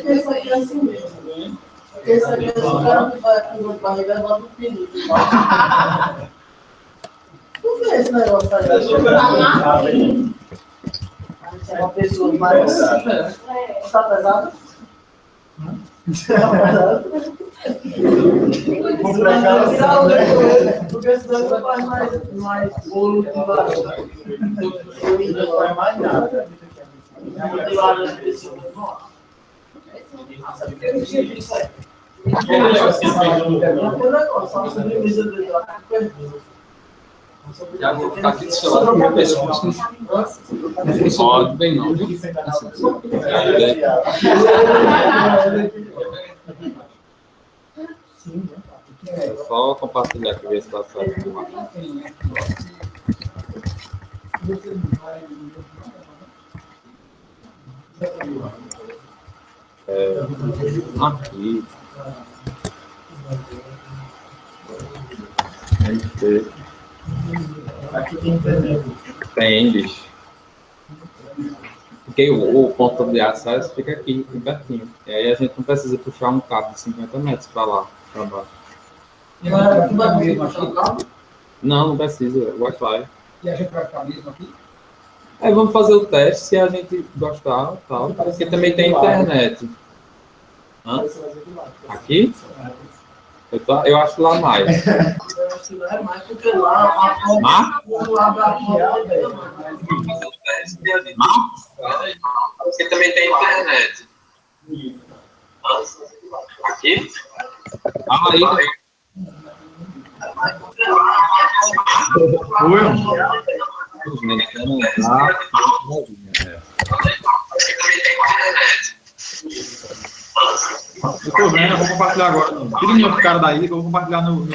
Esse aqui é assim mesmo. Esse aqui é o cara que vai aqui no barriga e bota o pinico. Por que esse negócio aí? É uma pessoa mais. Está pesado? Está pesado? Porque senão você faz mais bolo de barulho. Não faz mais nada. De barulho de pessoa. Nossa, porque eu tinha isso aí. Já vou ficar aqui só uma pessoa. Não pode bem não, viu? Só compartilhar aqui, ver se está certo. Aqui. Aqui tem internet. Tem, bicho. Porque o ponto de acesso fica aqui, pertinho. E aí a gente não precisa puxar um cabo de 50 metros para lá, para baixo. Tu vai conseguir puxar o cabo? Não, não precisa, Wi-Fi. E a gente vai ficar mesmo aqui? Aí vamos fazer o teste, se a gente gostar, tal. Porque também tem internet. Hã? Aqui? Eu acho lá mais. Eu acho que lá é mais, porque lá a Porque também tem internet. Aqui? Aí. Eu tô vendo, eu vou compartilhar agora. Tira o meu cara daí, que eu vou compartilhar no...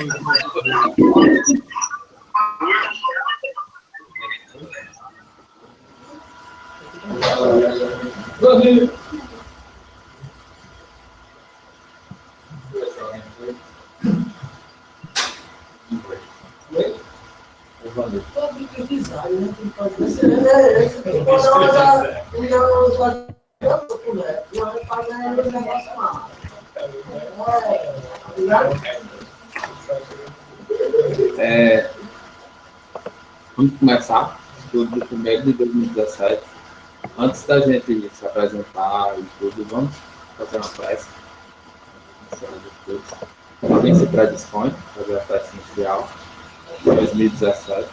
Vamos começar tudo do primeiro de 2017. Antes da gente se apresentar e tudo, vamos fazer uma prece. Alguém se predispõe a fazer a prece inicial de 2017.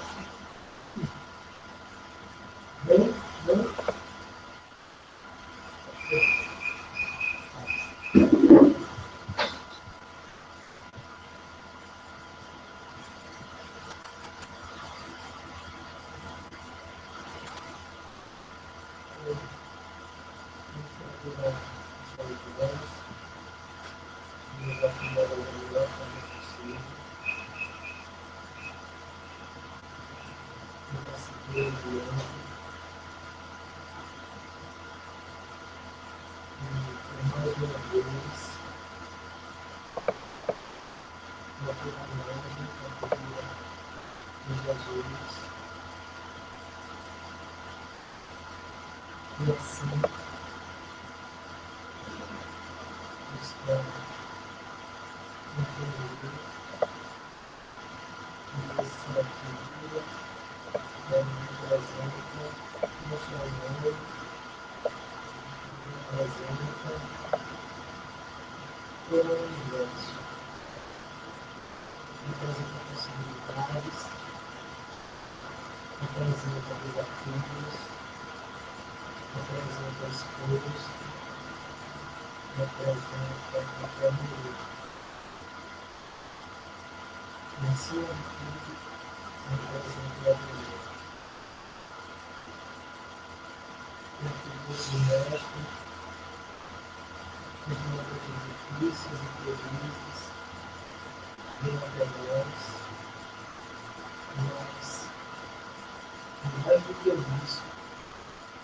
Mais do que isso,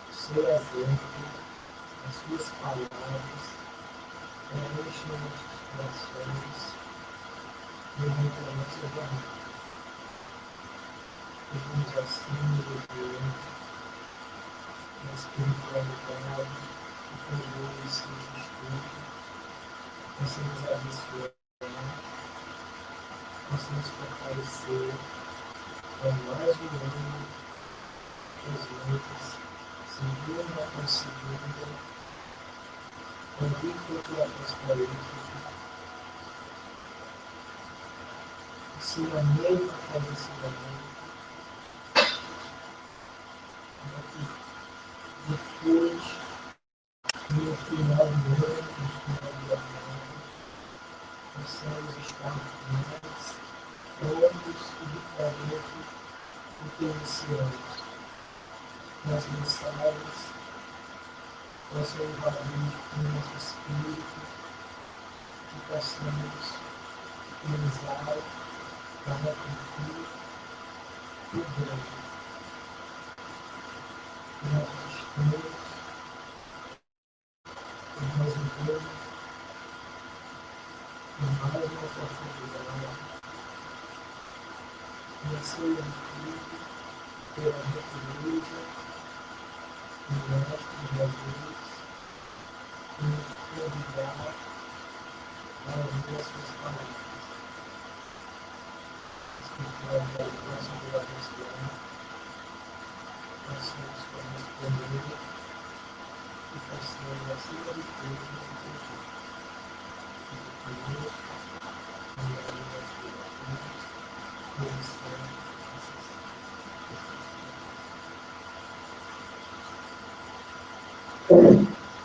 o seu exemplo, as suas palavras, enche nossos corações, levanta a nossa barriga. Pedimos assim, Deus, na espiritualidade, que conduz esse estudo, possa nos abençoar, possa nos fortalecer para mais um ano, os outros, segunda após segunda, convicto após parede, ensinamento após ensinamento, para que depois, no final do ano, no final do ano, possamos estar mais prontos e diferentes do que iniciamos. Nas mensagens, possam invadir o nosso espírito e possamos utilizar para refletir o bem. Nós estamos, nós vivemos mais uma oportunidade de ser pela natureza do Mestre Jesus e nos convidar para as nossas palavras. Espiritualidade possa nos abençoar, possamos corresponder e possamos, acima de tudo, nos encontrar.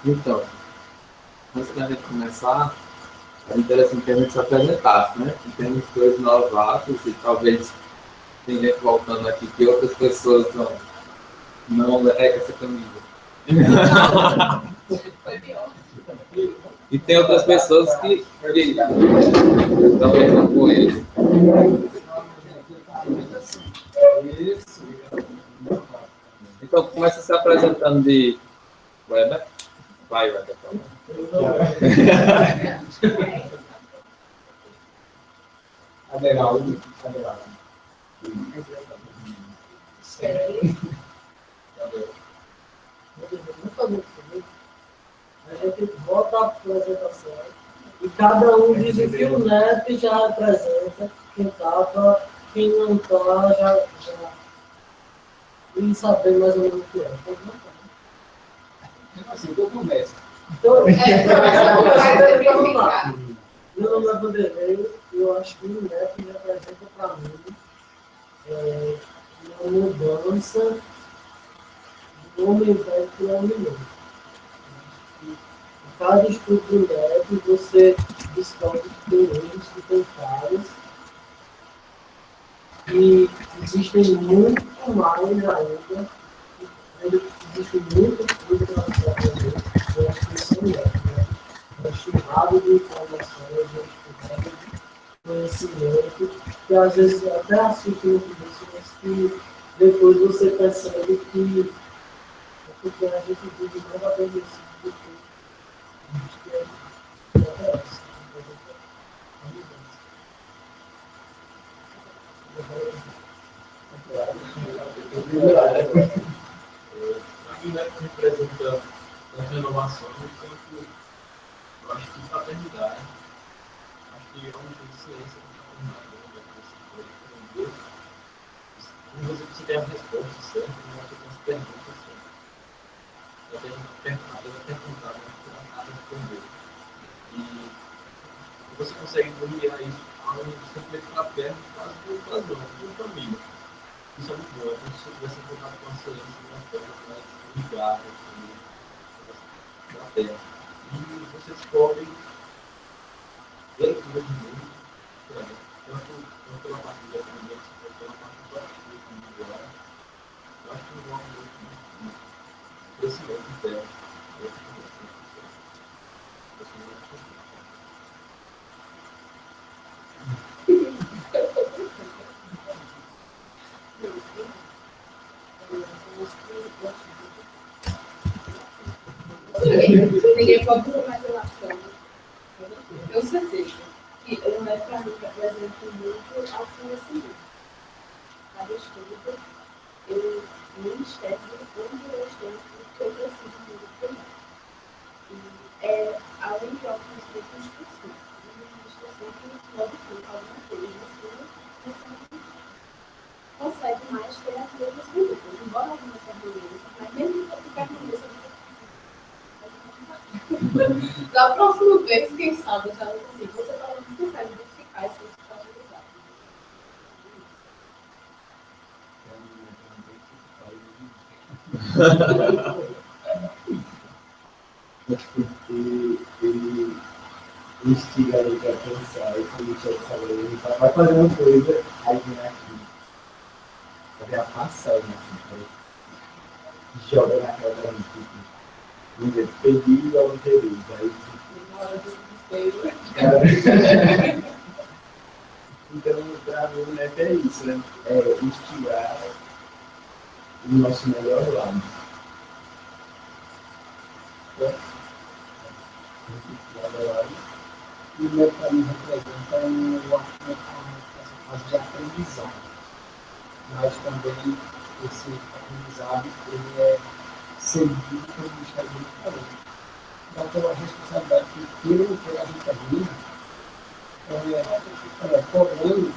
Então, antes da gente começar, é interessante que a gente se apresentasse, né? Que temos dois novatos e talvez tem gente voltando aqui que outras pessoas não é essa camisa. E tem outras pessoas que talvez não conheçam. Então, começa se apresentando de Weber. Vai, Weber. Aderaldo. A gente volta a apresentação e cada um diz o que o neto já apresenta, quem estava, quem não está, já e saber mais ou menos o que é. Assim, eu começo. Então, vamos lá. Meu nome é Vanderlei, eu acho que o neto me apresenta para mim uma mudança do homem velho para o homem novo. Em cada estudo do neto, você descobre que tem erros, que tem falhas, e existem muito mais ainda, existe muita coisa na nossa vida, eu acho que isso é um neto, né? É estimado de informações, de conhecimento, que às vezes até assusta no começo, mas que depois você percebe que é porque a gente vive mais adormecido do que a gente merece. Aqui vai representando a renovação do campo, eu acho que fraternidade. Acho que é uma consciência que está e você precisa ter a resposta certa, não vai ter as perguntas certas. Até perguntar, mas não responder. E você consegue aliar isso a um sentimento fraterno quase do família. Isso é muito bom, é como se você tivesse contato com a ciência de uma forma mais ligada da Terra. E você descobre leitura de mundo, tanto pela parte da família, quanto pela parte da família. Eu acho que não há muito crescimento interno. Ninguém pode ter mais relação. Eu certeza que o neto para mim representa muito ao conhecimento. cada estudo, eu me enxergo onde eu estou, o que eu preciso muito também. E além de algumas reconstruções, uma reconstrução que modifica alguma coisa, você consegue mais ter as mesmas minutas, embora algumas sejam, mas mesmo que ficar com isso, da próxima vez, quem sabe, já não consigo. Você pelo menos consegue identificar esse responsabilidade. Mas porque ele instiga ele para pensar, e quando ele chega a ele fala, vai fazer uma coisa, aí vem aqui. Fazer a passagem assim, joga na cara da gente, feliz ou infeliz. Aí, então, para mim, né, é isso, né? É instigar o nosso melhor lado. E o meu caminho representa uma fase de aprendizado. Mas também esse aprendizado ele é seguido pelo Ministério do Falou. Então, tem uma responsabilidade que, pelo que a gente termina, cobrando,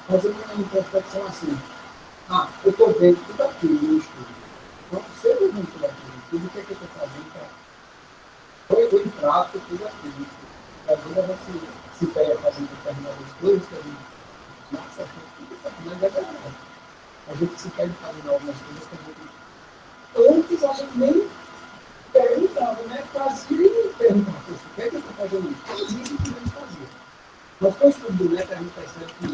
fazendo uma introspecção assim. Eu estou vendo tudo aquilo no estudo. Então, se eu não tudo aquilo, tudo o que é que eu estou fazendo para pôr em prática tudo aquilo. Às vezes a gente se pega fazendo determinadas coisas que a gente, nossa, isso aqui não é verdade. A gente se pega fazendo algumas coisas que a gente, antes a gente nem perguntava, né? Fazia e perguntava, o que é que eu estou fazendo isso? Fazia e que não fazia. Mas com o estudo do método, a gente percebe que o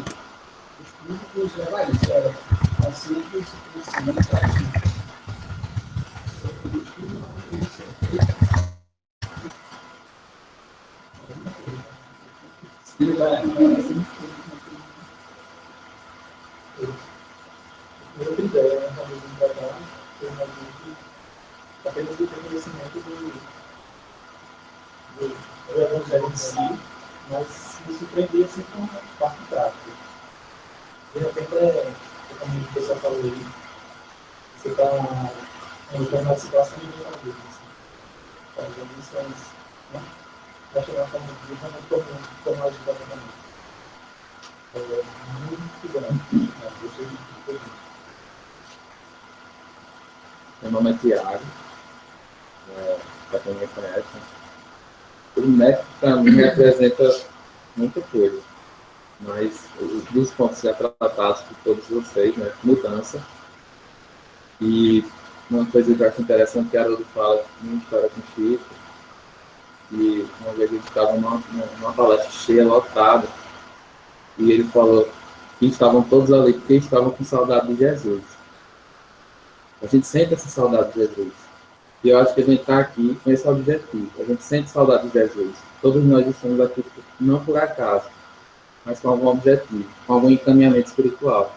estudo nos leva a isso, a simples conhecimento aqui. Outra ideia, né? Talvez não vai dar, eu imagino que apenas do conhecimento do evangelho em si, mas me surpreendia assim com a parte prática. De repente, como o pessoal falou aí, você está em uma situação de vida, fazendo missões, né? Para chegar a forma de vida, mas como ajuda também. Muito grande. Gostei muito. Meu nome é Tiago, para quem me conhece. O método, para mim, representa muita coisa, mas os dois pontos já tratados por todos vocês, né? Mudança. E uma coisa que eu acho interessante que a Haroldo fala numa história com o Chico, e uma vez a gente estava numa palestra cheia, lotada, e ele falou que estavam todos ali porque estavam com saudade de Jesus. A gente sente essa saudade de Jesus. E eu acho que a gente está aqui com esse objetivo. A gente sente saudade de Jesus. Todos nós estamos aqui não por acaso, mas com algum objetivo, com algum encaminhamento espiritual.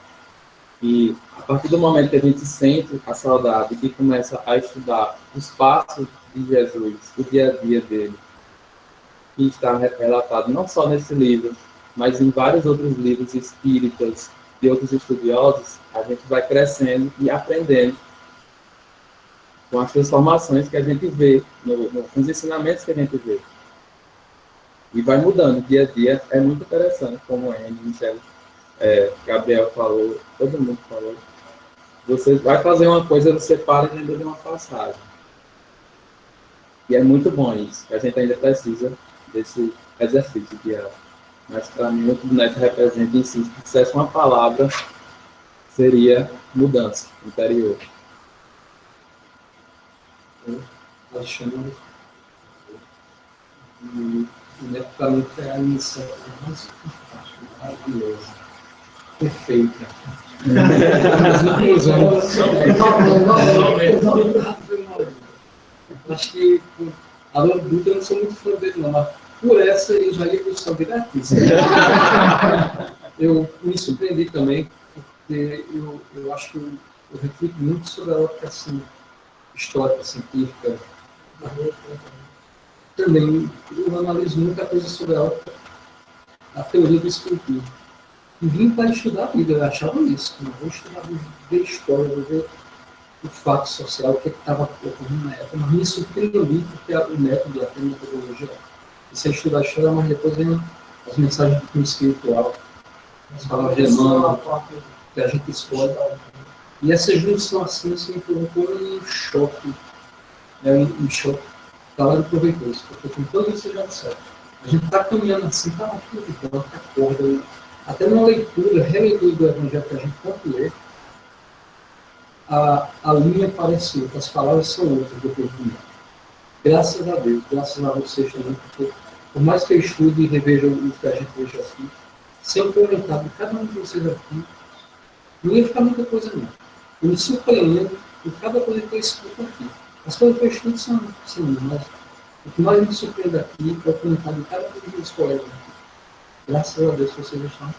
E a partir do momento que a gente sente a saudade e começa a estudar os passos de Jesus, o dia a dia dele, que está relatado não só nesse livro, mas em vários outros livros espíritas e outros estudiosos, a gente vai crescendo e aprendendo com as transformações que a gente vê, nos ensinamentos que a gente vê. E vai mudando dia a dia, é muito interessante, como a Michele, Gabriel falou, todo mundo falou. Você vai fazer uma coisa, você para e lembra de uma passagem. E é muito bom isso, a gente ainda precisa desse exercício diário. Mas para mim, o que o Neto representa em si, se dissesse uma palavra, seria mudança interior. Alexandre, e para mim foi a missão mais maravilhosa, perfeita. Acho que a Dona Duda eu não sou muito fã dele, não, mas por essa eu já ia buscar grátis. Eu me surpreendi também, porque eu acho que eu reflito muito sobre a ótica assim, histórica, científica. Também eu analiso muita coisa sobre a teoria do espiritismo. e vim para estudar a Bíblia. Eu achava isso, que eu vou estudar a Bíblia, ver história, vou ver o fato social, o que estava ocorrendo na época. Mas me surpreendeu muito porque o método, a metodologia, isso é estudar a história, mas depois vem as mensagens do cunho espiritual, as palavras de Emmanuel, que a gente escolhe. E essa junção assim me provocou um choque, né, um choque. A galera aproveitou isso, porque com todo isso já disseram. A gente está caminhando assim, está tudo de bom, está acorda. Até na leitura, releitura do Evangelho que a gente pode ler, a linha parece outra, as palavras são outras depois do mundo. Graças a Deus, graças a vocês também, porque por mais que eu estude e reveja o que a gente veja aqui, se eu for orientado de cada um de vocês aqui, não ia ficar muita coisa não. Eu me surpreendo por cada coisa que eu escuto aqui. As coisas que eu estudo são mas o que mais me surpreende aqui é o comentário de cada um dos colegas aqui. Graças a Deus vocês estão.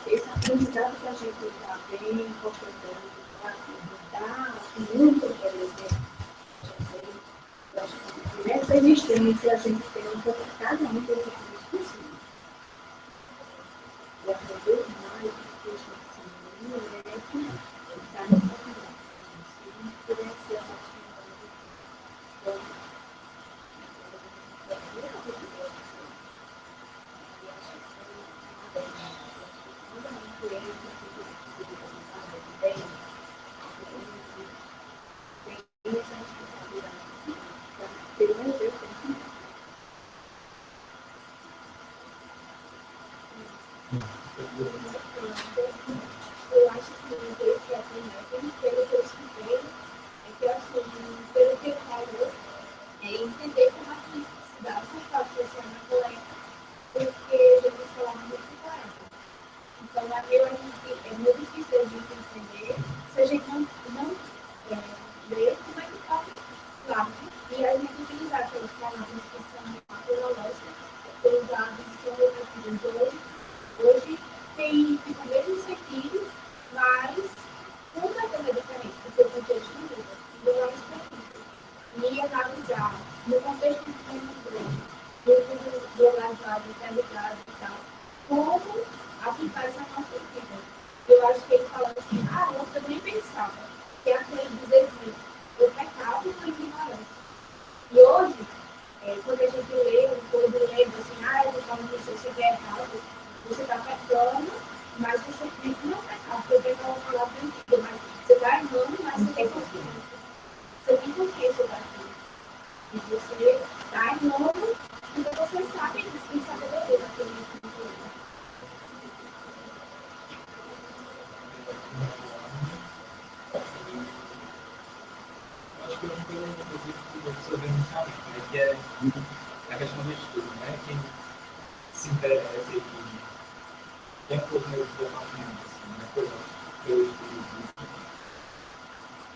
Esse aprendizado que a gente está bem importante para muito interessante. Eu acho que nessa existência a gente tem um pouco cada um dos possível. E aprender mais do que a gente se merece está nessa vida. Se pudesse ser uma eu acho que o que é pelo que eu escutei, é que assim, pelo que eu falo, é entender como a gente se dá por causa social naquela época, porque Jesus falava muito claro. Então, eu acho que é muito difícil a gente entender se a gente não ler como é que está lá. E a gente utilizar aquelas palavras que são teológicas, usadas em hoje tem o mesmo sentido, mas completamente diferente, porque o contexto muda. E eu acho que e analisar no contexto que tem do analisar, da realidade e tal, como aplicar isso na nossa vida. Eu acho que ele fala assim, antes eu nem pensava que aquele dizer assim, o pecado foi ignorância. E hoje, quando a gente lê, quando lembra assim, eu estou falando que se você estiver errado, você está pecando, mas você tem que não pecar, porque eu tenho uma palavra antiga, mas você está errando, mas você tem consciência. Você tem consciência daquilo. E você está errando, então você sabe que tem sabedoria daquilo que você está. Acho que uma coisa que você vê inicialmente, que é a questão do estudo, né? Quem se interessa e tem um pouco de departamento, assim, né? Por exemplo, eu estudo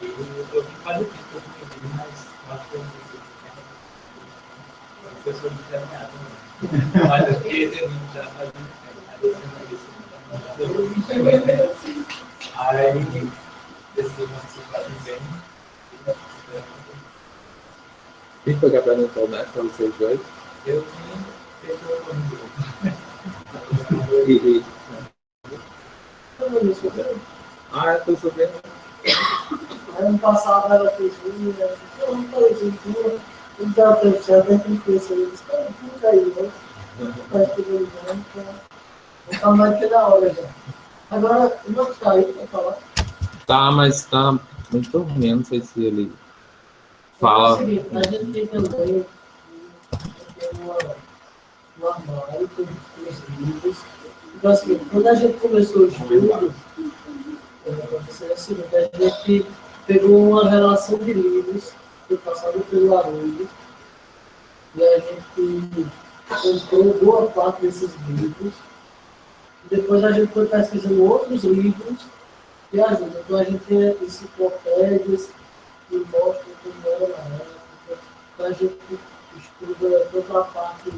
eu vi quase que eu entendi, mas acho que eu uma pessoa determinada, né? Mas eu fiquei entendendo já faz muito tempo. Aí, decidi participar também. Quem foi que apresentou, né, para vocês dois? Eu tinha feito o eu tô sabendo. Ano passado ela fez unha, eu não falei de tudo, ele estava pensando, tem que pensar, ele disse, cara, tudo aí, né? Mas tudo bem, então, está mais que da hora já. Agora, o meu está aí para falar. Tá, mas tá muito ruim, não sei se ele fala. É o seguinte, a gente tem também um armário com os livros. Então, assim, quando a gente começou o estudo, Isso é o seguinte, a gente pegou uma relação de livros, foi passado pelo Haroldo, e a gente comprou boa parte desses livros, e depois a gente foi pesquisando outros livros que ajudam. Então a gente tem enciclopédias que mostram como era na época, então a gente estuda toda a parte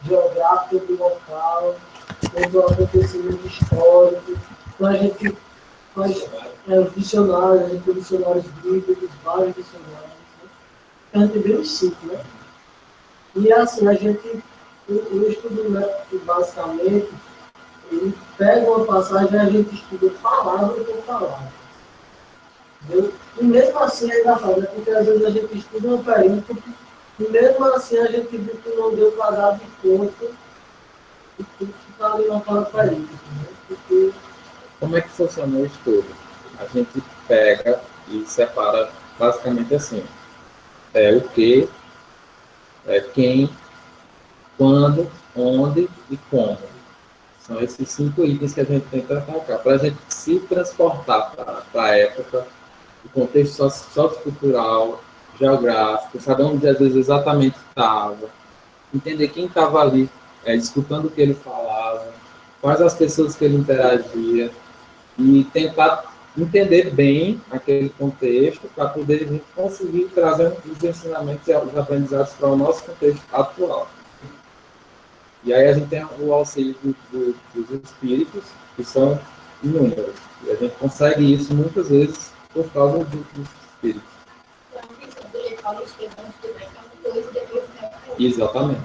geográfica do local, todo o acontecimento histórico, então a gente faz os dicionários, a gente tem dicionários bíblicos, vários dicionários, né? A gente vê o sítio, né? E assim, a gente, o estudo, né, basicamente, ele pega uma passagem e a gente estuda palavra por palavra. Entendeu? E mesmo assim é engraçado, né? Porque às vezes a gente estuda um período e mesmo assim a gente viu que não deu para dar de conta e tudo que está ali naquela período. Né? Porque Como é que funciona o estudo? A gente pega e separa basicamente assim: o que, quem, quando, onde e como. São esses 5 itens que a gente tenta atacar. Para a gente se transportar para a época, o contexto sociocultural, geográfico, saber onde às vezes exatamente estava, entender quem estava ali, escutando o que ele falava, quais as pessoas que ele interagia, e tentar entender bem aquele contexto para poder conseguir trazer os ensinamentos e os aprendizados para o nosso contexto atual. E aí a gente tem o auxílio dos espíritos, que são inúmeros. E a gente consegue isso muitas vezes por causa dos espíritos. Exatamente.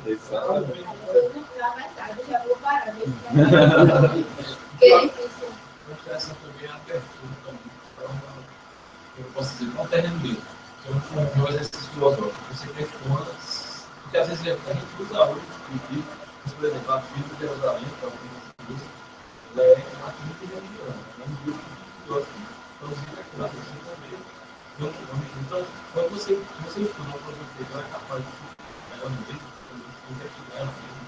Exatamente. Essa também é a abertura também. Eu posso dizer, não terreno mesmo. É um exercício filosófico. Você questiona, porque às vezes a gente usa hoje o livro, por exemplo, a Bíblia de Jerusalém, que é o livro que ela é uma quinta religião, é um livro filosófico. Então, os livros aqui na Bíblia também. Então, quando você estuda uma coisa que não é capaz de ela mesmo, investigar ela mesmo,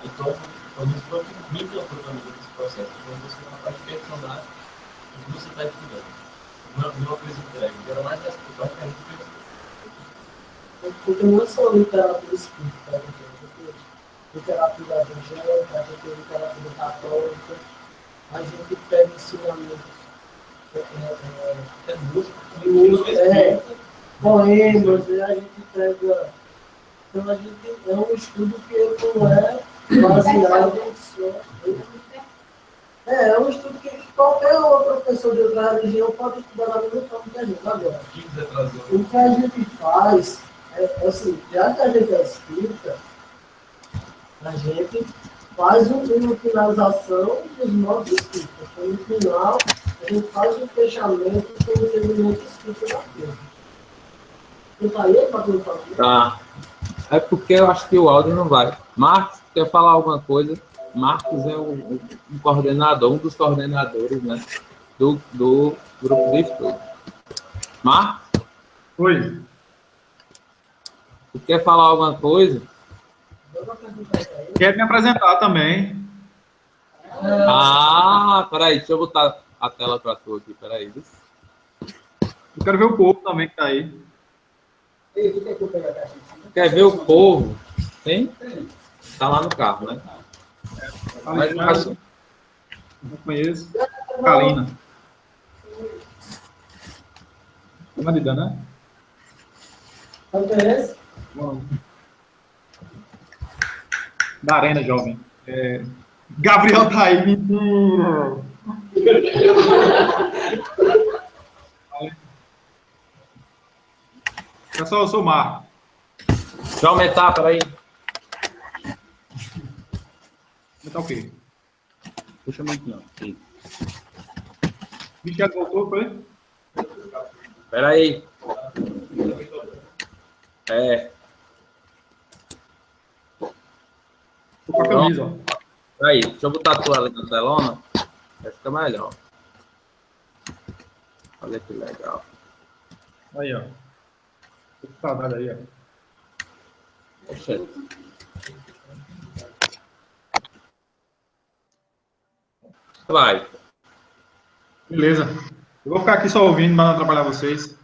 então, quando você for muito aprofundamento desse processo, quando você é capaz de questionar o que você está estudando. Não é uma coisa entregue, era mais responsável que a gente pensa. porque não é só literatura espírita, né? Porque literatura evangélica, a gente tem literatura católica, a gente pega ensinamentos É música, poemas, e a gente pega. Então a gente é um estudo que não é baseado em só. É um estudo que qualquer outro professor de outra religião pode estudar da mesma forma que a gente. Agora, o que a gente faz é assim, já que a gente é espírita, a gente faz uma finalização dos nossos espíritas. Então, no final, a gente faz um fechamento com o entendimento espírita da coisa. Você está aí para perguntar? Tá. É porque eu acho que o áudio não vai. Marcos, quer falar alguma coisa? Marcos é um coordenador, um dos coordenadores, né, do grupo de estudo. Marcos, Oi. tu quer falar alguma coisa? Quero me apresentar também. Ah, peraí, deixa eu botar a tela para tu aqui, peraí. Eu quero ver o povo também que está aí. Quer ver o povo? Tem? Tá lá no carro, né? Mas eu acho... Não conheço. Kalina. Marida, né? Não conhece? Bom. Da Arena, jovem. Gabriel tá aí, mentira! Pessoal, eu sou o Marco. Deixa eu aumentar, peraí. Tá o quê? Puxa muito não. Michel voltou, foi? Peraí. Tô com a camisa, ó. Peraí, deixa eu botar a tua ali na telona. Vai ficar melhor. Olha que legal. Aí, ó. Tô com saudade aí, ó. Poxa. Vai. Beleza. Eu vou ficar aqui só ouvindo, mas não atrapalhar vocês.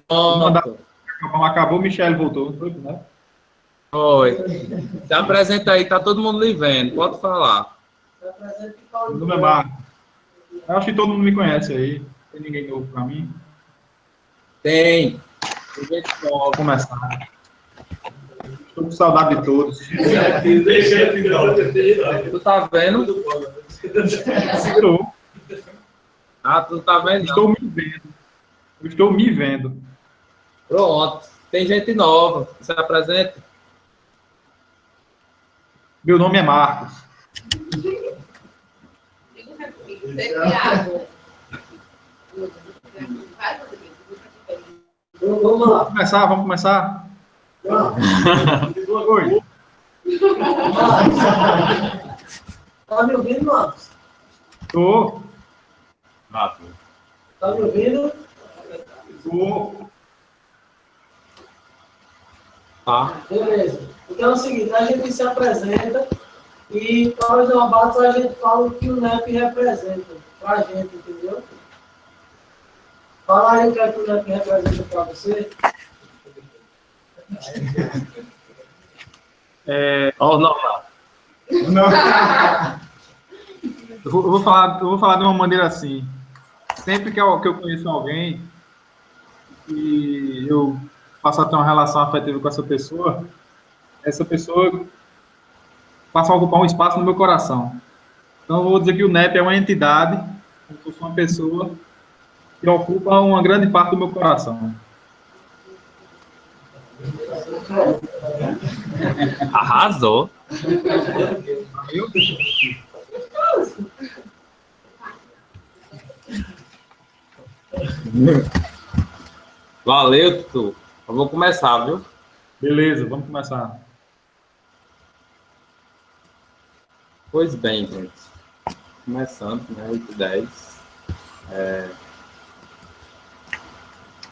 Pronto. Acabou, o Michel voltou. Foi, né? Oi. Se apresenta aí, tá todo mundo lhe vendo. Pode falar. Meu nome é Marcos. Eu acho que todo mundo me conhece aí. Não tem ninguém novo pra mim. Tem. Vou começar. Estou com saudade de todos. Tu tá vendo? Estou. Ah, tu tá vendo? Estou me vendo. Eu estou me vendo. Pronto. Tem gente nova. Se apresenta. Meu nome é Marcos. Vamos lá. Vamos começar? Oi. Marcos. Tá me ouvindo, Marcos? Tô. Tá me ouvindo? Tô. Tá. Beleza. Então é o seguinte, a gente se apresenta e na hora do abate a gente fala o que o NEP representa pra gente, entendeu? Fala aí o que é que o NEP representa pra você. Ó, normal. Não. Eu vou falar de uma maneira assim. Sempre que eu conheço alguém e eu passo a ter uma relação afetiva com essa pessoa passa a ocupar um espaço no meu coração. Então, eu vou dizer que o NEP é uma entidade, como se fosse uma pessoa que ocupa uma grande parte do meu coração. Arrasou. Valeu, Tutu. Eu vou começar, viu? Beleza, vamos começar. Pois bem, gente. Começando, né? 8h10.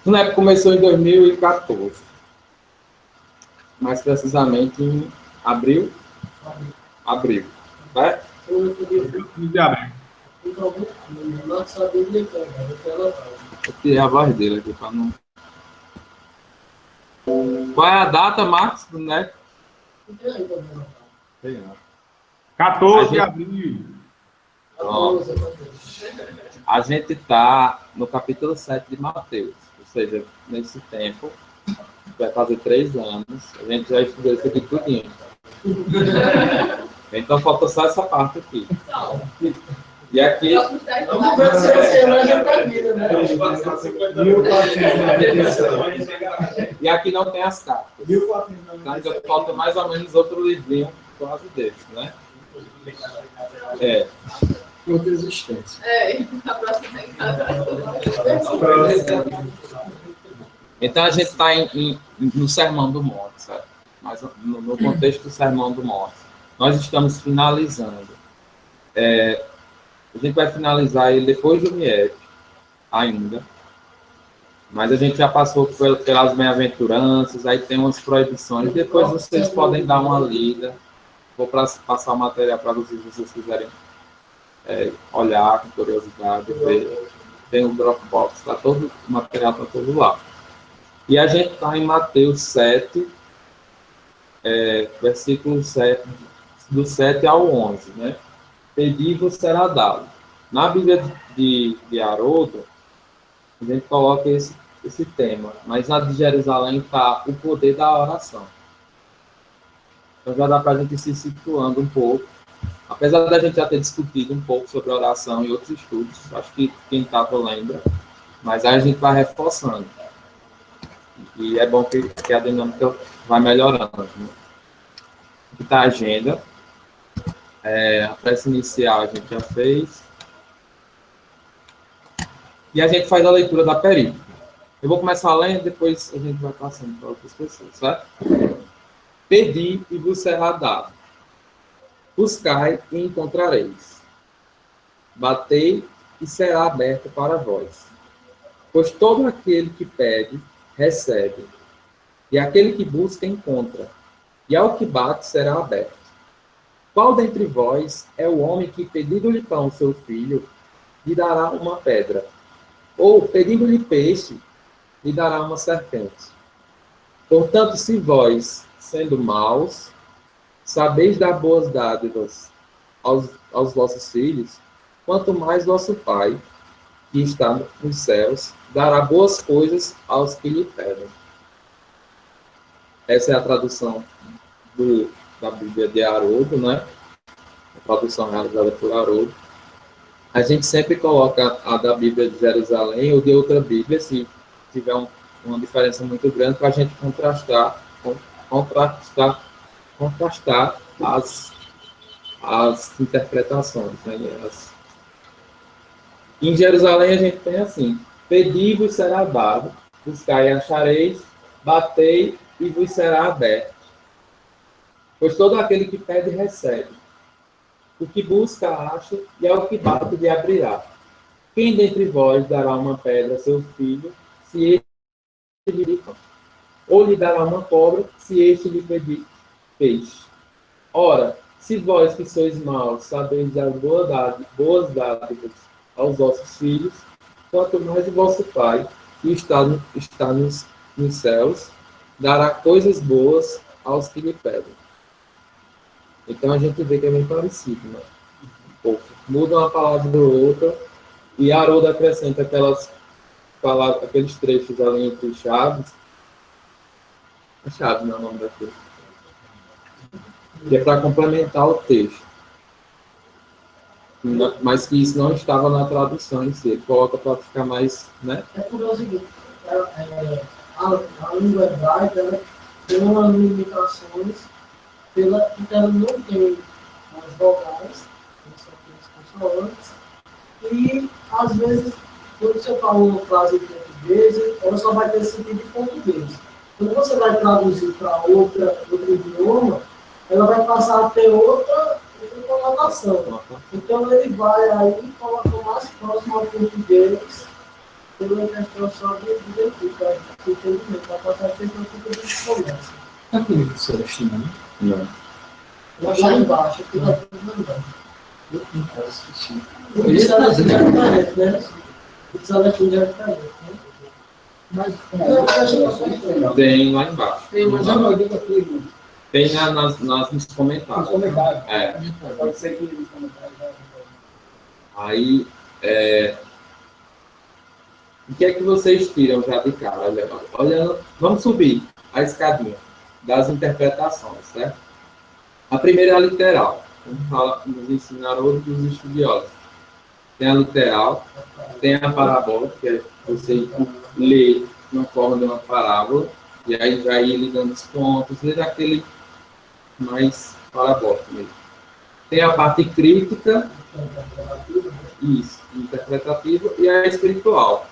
O NEP começou em 2014. Mais precisamente em abril. Abril. Né? De abril. Então, não sabia de quem, eu quero anotar. Eu tirei a voz dele aqui para não. Qual é a data, Marcos, do NEP? Não tem aí também, não. Sei não. 14 de abril. Ó, a gente está no capítulo 7 de Mateus. Ou seja, nesse tempo, vai fazer 3 anos, a gente já estudou isso aqui tudinho. Então falta só essa parte aqui. E aqui. Vamos ver se você vai jantar vida, né? E aqui não tem as cartas. Então ainda falta mais ou menos outro livrinho quase desse, né? Outra existência. A próxima em casa. Então a gente está no Sermão do Monte, certo? Mas no contexto do Sermão do Monte. Nós estamos finalizando. A gente vai finalizar ele depois do MIEP, ainda. Mas a gente já passou pelas bem-aventuranças, aí tem umas proibições. Depois vocês podem dar uma lida. Vou passar o material para vocês, se vocês quiserem olhar com curiosidade, ver. Tem um Dropbox, o material está todo lá. E a gente está em Mateus 7, versículo 7, do 7 ao 11, né? Pedi-vos será dado. Na Bíblia de Haroldo, a gente coloca esse tema, mas na de Jerusalém está o poder da oração. Então já dá para a gente ir se situando um pouco. Apesar da gente já ter discutido um pouco sobre oração e outros estudos, acho que quem estava lembra, mas aí a gente vai reforçando. E é bom que a dinâmica vai melhorando. Né? Aqui está a agenda. A prece inicial a gente já fez. E a gente faz a leitura da perícope. Eu vou começar lendo, depois a gente vai passando para outras pessoas, certo? Pedi e vos será dado. Buscai e encontrareis. Batei e será aberto para vós. Pois todo aquele que pede, recebe. E aquele que busca, encontra. e ao que bate será aberto. Qual dentre vós é o homem que, pedindo-lhe pão seu filho, lhe dará uma pedra? Ou, pedindo-lhe peixe, lhe dará uma serpente? Portanto, se vós, sendo maus, sabeis dar boas dádivas aos vossos filhos, quanto mais vosso Pai, que está nos céus, dará boas coisas aos que lhe pedem. Essa é a tradução da Bíblia de Haroldo, né? A tradução realizada por Haroldo. A gente sempre coloca a da Bíblia de Jerusalém ou de outra Bíblia, se tiver uma diferença muito grande, para a gente contrastar as interpretações. Né? Em Jerusalém a gente tem assim: pedi-vos será dado, buscai e achareis, batei e vos será aberto. Pois todo aquele que pede recebe, o que busca acha, e ao que bate lhe abrirá. Quem dentre vós dará uma pedra a seu filho, se este lhe pedir pão? Ou lhe dará uma cobra, se este lhe pedir peixe? Ora, se vós que sois maus sabeis dar boas dádivas aos vossos filhos, quanto mais o vosso Pai, que está nos céus, dará coisas boas aos que lhe pedem. Então a gente vê que é bem parecido, né? Um pouco. Muda uma palavra do outra, e Haroldo acrescenta aqueles trechos ali entre chaves. A chave não é o nome daquilo. Que é para complementar o texto. Mas que isso não estava na tradução em si. Ele coloca para ficar mais, né? É por o seguinte, a língua hebraica, ela tem umas limitações porque ela não tem as vogais, que são aqueles consoantes, e às vezes, quando você fala uma frase em português, ela só vai ter sentido em português. Quando você vai traduzir para outro idioma, ela vai passar a ter outra conotação. Então ele vai aí e coloca mais próximo ao português, pela questão só de entendimento. Vai passar a ter um tipo de conversa. Está comigo o Celestino, né? Não. Lá embaixo, aqui vai tudo mandando. Eu não quero assistir. O de Celestino é diferente, né? O de Celestino é diferente, né? Mas, Tem lá embaixo. mas eu não digo aqui, Tem nos comentários. nos comentários. É. Pode ser que nos comentários. Aí, o que é que vocês tiram já de cara? Olhando, vamos subir a escadinha das interpretações, certo? A primeira é a literal. Nos ensinaram outros estudiosos. Tem a literal, tem a parabólica, que é você lê na forma de uma parábola, e aí já ir ligando os pontos, e daquele mais parabólico mesmo. Tem a parte crítica, isso, interpretativa, e a espiritual.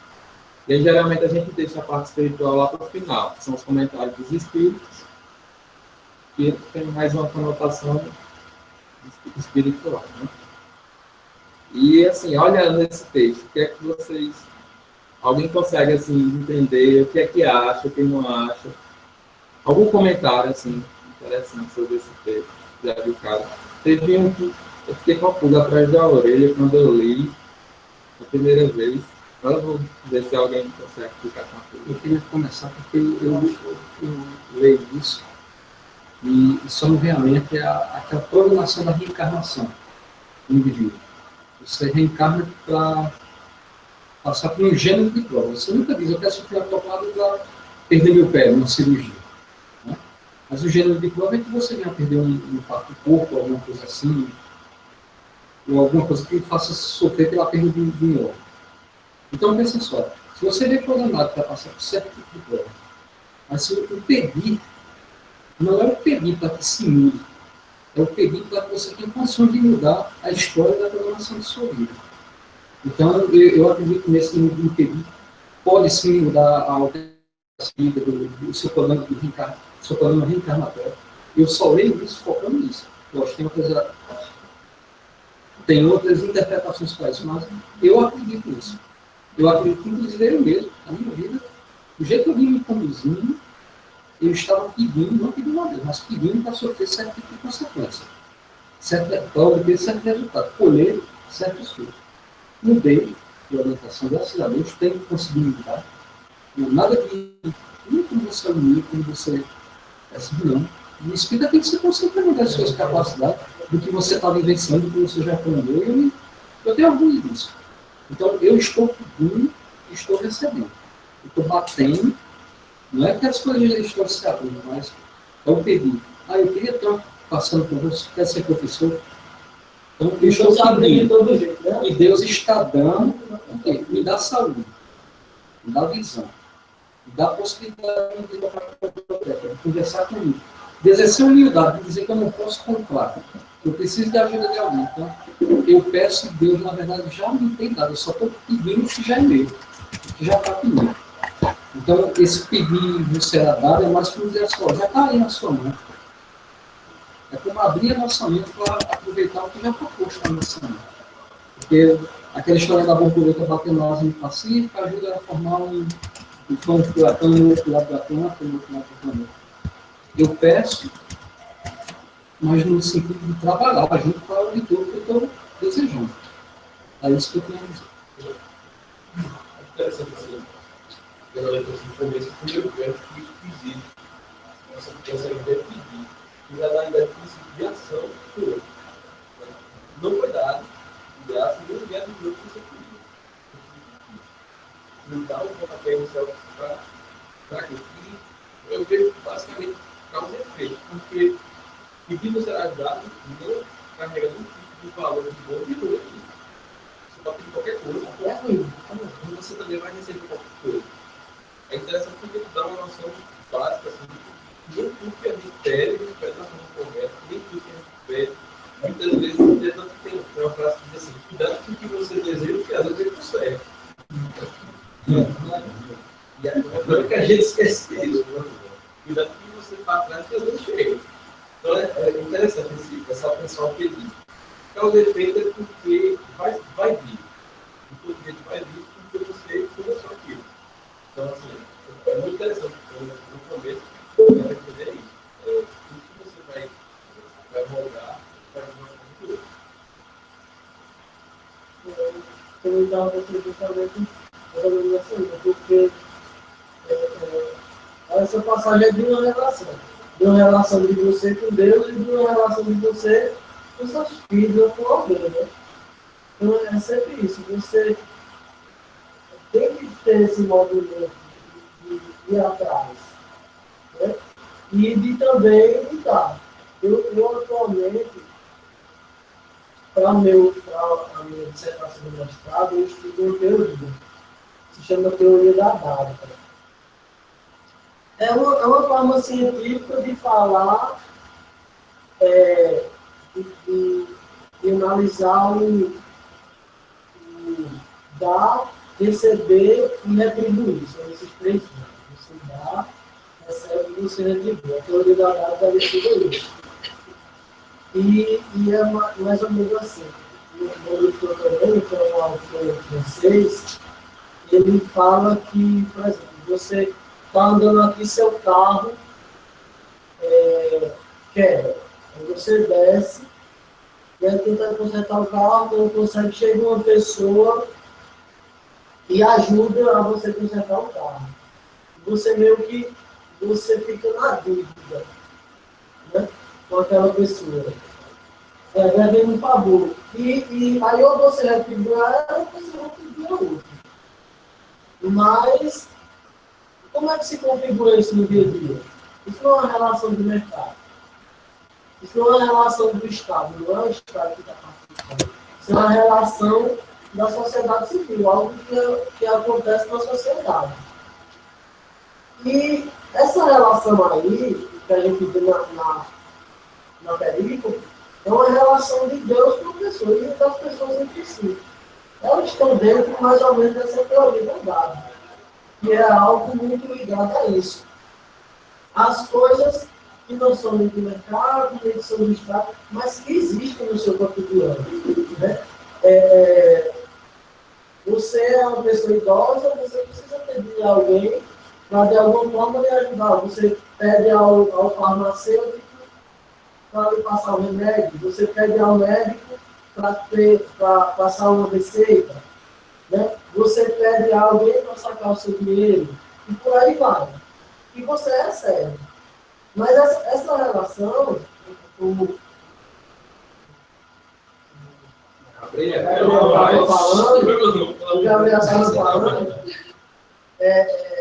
E aí, geralmente, a gente deixa a parte espiritual lá para o final, que são os comentários dos espíritos, que tem mais uma conotação espiritual. Né? E, assim, olhando esse texto, o que é que vocês... Alguém consegue, assim, entender o que é que acha, o que não acha? Algum comentário, assim, interessante sobre esse texto? Já viu, cara? Teve um que eu fiquei com a pulga atrás da orelha quando eu li a primeira vez. Agora eu vou ver se alguém consegue ficar com a pulga. Eu queria começar porque eu leio isso e só me vem à mente aquela programação da reencarnação do indivíduo. Você reencarna para passar por um gênero de prova. Você nunca diz, eu quero sofrer atropelado para perder meu pé numa cirurgia. Né? Mas o gênero de prova é que você venha perder um parte do corpo, alguma coisa assim, ou alguma coisa que faça sofrer pela perda de um órgão. Então, pensa só, se você vem programado para passar por certo tipo de prova, mas se o pedir, não é o pedir para que se mude, é o pedir para que você tenha condições de mudar a história da programação de sua vida. Então, eu acredito nesse pedir, pode sim mudar a vida do seu plano reencarnatório. Eu só leio isso focando nisso. Tem outras interpretações para isso, mas eu acredito nisso. Eu acredito, inclusive, eu mesmo, na minha vida, do jeito que eu vim me conduzindo, eu estava pedindo, não pedindo a Deus, mas pedindo para sofrer certo tipo de consequência. Para obter certo resultado, colher certos frutos. Mudei de orientação, graças a Deus, tenho conseguido mudar. Nada que. Nem como você é humilde, como você é assim, não. O espírito tem que ser consciente das suas capacidades, do que você está vivenciando, do que você já aprendeu, e eu tenho orgulho disso. Então, eu estou pedindo e estou recebendo. Eu estou batendo, não é que as coisas já estão se abrindo, mas eu pedi. Eu queria estar passando por você, quer ser professor. Então, eu estou pedindo de todo jeito, né? E Deus está dando, me dá saúde, me dá visão, me dá possibilidade de conversar comigo. De exercer humildade, de dizer que eu não posso comprar, eu preciso da ajuda de alguém. Então, eu peço, Deus, na verdade, já me tem dado, eu só estou pedindo o que já é meu, o que já está comigo. Então, esse pedir você será dado é mais como dizer assim, já está aí na sua mão. É como abrir a nossa mente para aproveitar o que já está posto na nossa mente. Porque aquela história da borboleta batendo asa no Pacífico ajuda a formar um fã de furacão no outro lado da planta, no outro lado do planeta. Eu peço, mas no sentido de trabalhar junto com a auditor que eu estou desejando. É isso que eu tenho a dizer. É interessante assim, pela letra assim, no começo, o primeiro verso que existe. Essa ideia de pedir. E já dá a ideia de princípio de ação do outro. Não foi dado, de graça, nem o guia do grupo que você pediu. Não dá um pontapé inicial para que eu vejo basicamente causa e efeito, porque pedir você será dado não carrega nenhum tipo de valor de bom de novo. Você pode pedir qualquer coisa, e você também vai receber qualquer coisa. É interessante porque dá uma noção básica assim, nem tudo que a gente pede da forma correta, nem tudo que a gente pede. Muitas vezes, tanto que tem uma frase que diz assim: cuidado com o que você deseja, porque às vezes ele consegue. E agora que a gente esquece disso, cuidado com o que você está atrás, porque às vezes chega. Então é interessante essa atenção ao pedido. Então, o defeito é porque vai vir. E todo jeito vai vir porque você começou aquilo. Então, assim, é muito interessante. No começo, vai entender isso. Tudo que você vai rogar, vai vir Eu estava pensando justamente nessa porque essa passagem é de uma relação de você com Deus e de uma relação de você com seus filhos ou com alguém, né? Então é sempre isso, você tem que ter esse movimento de ir atrás, né? E de também lidar. Eu atualmente, para a minha dissertação do mestrado, eu estudo uma teoria, se chama teoria da dádiva. É uma forma científica de falar, de analisar o dar, receber e retribuir. São esses três tipos. Você dá, recebe e você retribui. A teoria da dádiva estuda isso. E é mais ou menos assim. O doutor também, que é um autor francês, ele fala que, por exemplo, você está andando aqui, seu carro quebra. Aí você desce, e aí tenta consertar o carro, não consegue, chega uma pessoa e ajuda a você consertar o carro. Você meio que você fica na dúvida, né, com aquela pessoa. Devendo um favor. E aí ou você retribui a ela, ou você retribui a outra. Mas, como é que se configura isso no dia a dia? Isso não é uma relação de mercado. Isso não é uma relação do Estado. Não é o Estado que está participando. Isso é uma relação da sociedade civil, algo que acontece na sociedade. E essa relação aí, que a gente vê na película, é uma relação de Deus com pessoas e das pessoas entre si. Elas estão dentro mais ou menos dessa teoria da dádiva, que é algo muito ligado a isso. As coisas que não são nem do mercado, nem são do Estado, mas que existem no seu cotidiano. Né? Você é uma pessoa idosa, você precisa pedir a alguém para de alguma forma lhe ajudar. Você pede ao farmacêutico para lhe passar o remédio, você pede ao médico para passar uma receita, né? Você pede a alguém para sacar o seu dinheiro, e por aí vai. E você recebe. Mas essa relação, o Gabriel estava falando, é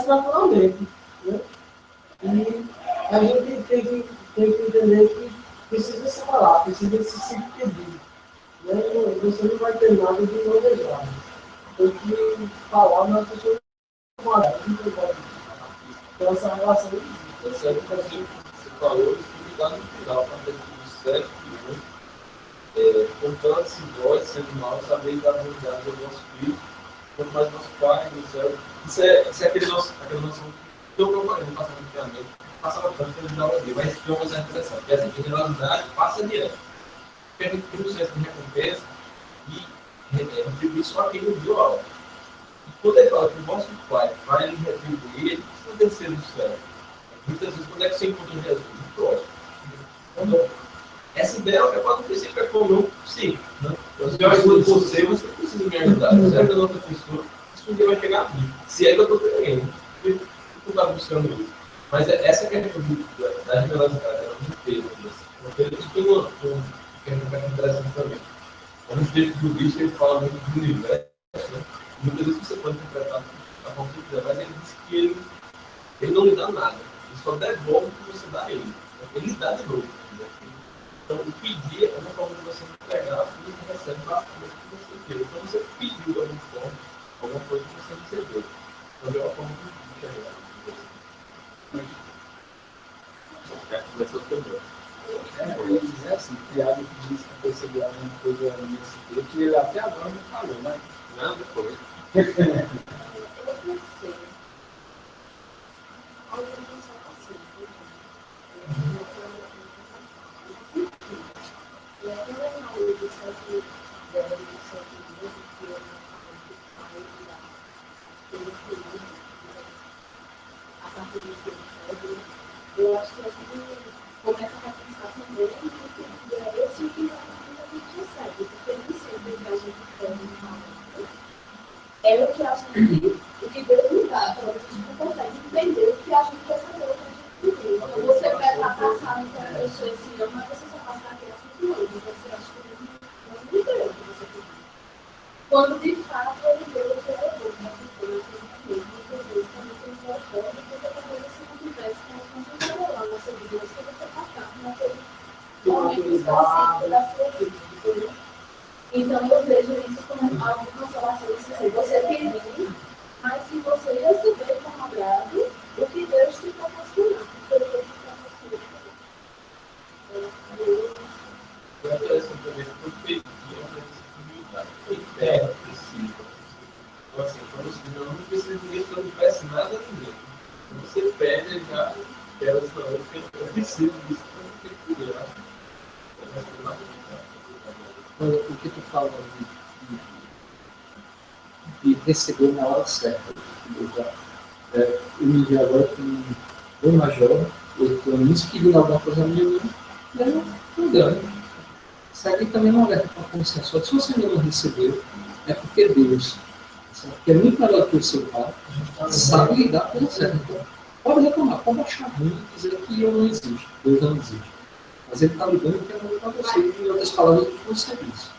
naturalmente, né? E a gente tem que entender que precisa se falar, precisa se pedir. Né? Você não vai ter nada de indesejado. Tem que falar, mas a pessoa não vai. Então essa relação existe. Você falou e lá no final, quando ele diz 7 milhões, portanto, se nós, sendo maus, sabeis dar bondade ao nosso filho, quanto mais nosso Pai no céu. Isso é aquela noção que eu procurei no passado antigamente. Passava tanto que ele dava vida, mas tem uma coisa interessante. Que assim, generosidade passa adiante. Porque a gente tem um senso de recompensa e retribui só quem nos deu algo. E quando ele fala que o vosso Pai vai lhe retribuir, ele precisa descer do céu. Muitas vezes, quando é que você encontra Jesus? No próximo. Então, essa ideia é para não princípio é como eu consigo. Né? Se eu ajudo você precisa me ajudar. Se ajuda outra pessoa, isso um dia vai chegar a mim. Se é que eu estou querendo. Eu estou buscando isso. Mas essa que é a questão da generosidade, ela não tem peso. Porque isso tem uma questão interessante também. Quando o texto do bicho, ele fala muito do universo, né? Muitas vezes você pode interpretar a forma que quiser, mas ele diz que ele não lhe dá nada. Ele só devolve o que você dá a ele. Ele lhe dá de novo. Né? Então, o pedir é uma forma de você entregar e você recebe bastante do que você quer. Então, você pediu de alguma forma, alguma coisa que você recebeu. Então, é uma forma de enxergar. Começou também. Ele diz assim, criado que disse que percebeu alguma coisa nesse texto, e ele até agora não falou, mas Não, depois. Eu pensei. Organização assim. E aí, quando eu falei do site dela, do site dele, que eu a partir do que eu acho que a gente começa a pensar também que é esse que a gente recebe, porque nem sempre o que a gente pede é o que a gente, o que Deus nos dá, então a gente não consegue entender o que a gente recebeu, o que a gente pediu. Então você vai estar passando com a pessoa esse ano, mas você só passa aqui a 5 anos, você acha que Deus não me deu o que você pediu. Quando de fato ele deu o que ele deu, mas depois ele mesmo, porque Deus também tem uma forma, porque talvez você não tivesse com a nossa vida, se você passasse naquele momento específico da sua vida. Então, eu vejo isso como algo consolação. Você pediu, mas se você receber como agrado, o que Deus te proporcionou. Porque Deus te proporcionou. É interessante também, porque eu pedi uma humildade. Foi terra, precisa. Então, assim, quando você não precisa de ninguém, se eu não tivesse nada a dizer. Quando você pede, já quero essa hora, porque eu preciso disso, então eu tenho que pedir. o que tu fala de receber na hora certa. Eu me vi agora com o major, 8 anos, pedindo alguma coisa a mim, não deu. Isso aqui também não alerta para a consciência. Se você não recebeu, é porque Deus, que é muito melhor que o seu pai, sabe lidar com você. Então, pode reclamar, pode achar ruim, dizer que eu não existo, Deus não existe. Mas ele está ligando que é muito para você, em outras palavras, que você é isso.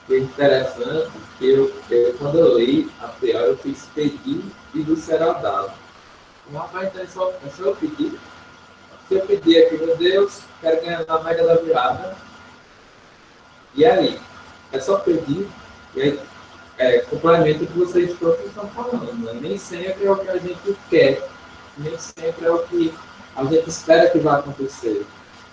É interessante que quando eu li a priori, eu fiz pedir e do será dado. Rapaz, então é só eu pedir. Se eu pedir aqui, meu Deus, quero ganhar na média da virada. E aí? É só pedir. E aí, complementa o que vocês todos estão falando. Né? Nem sempre é o que a gente quer. Nem sempre é o que a gente espera que vai acontecer.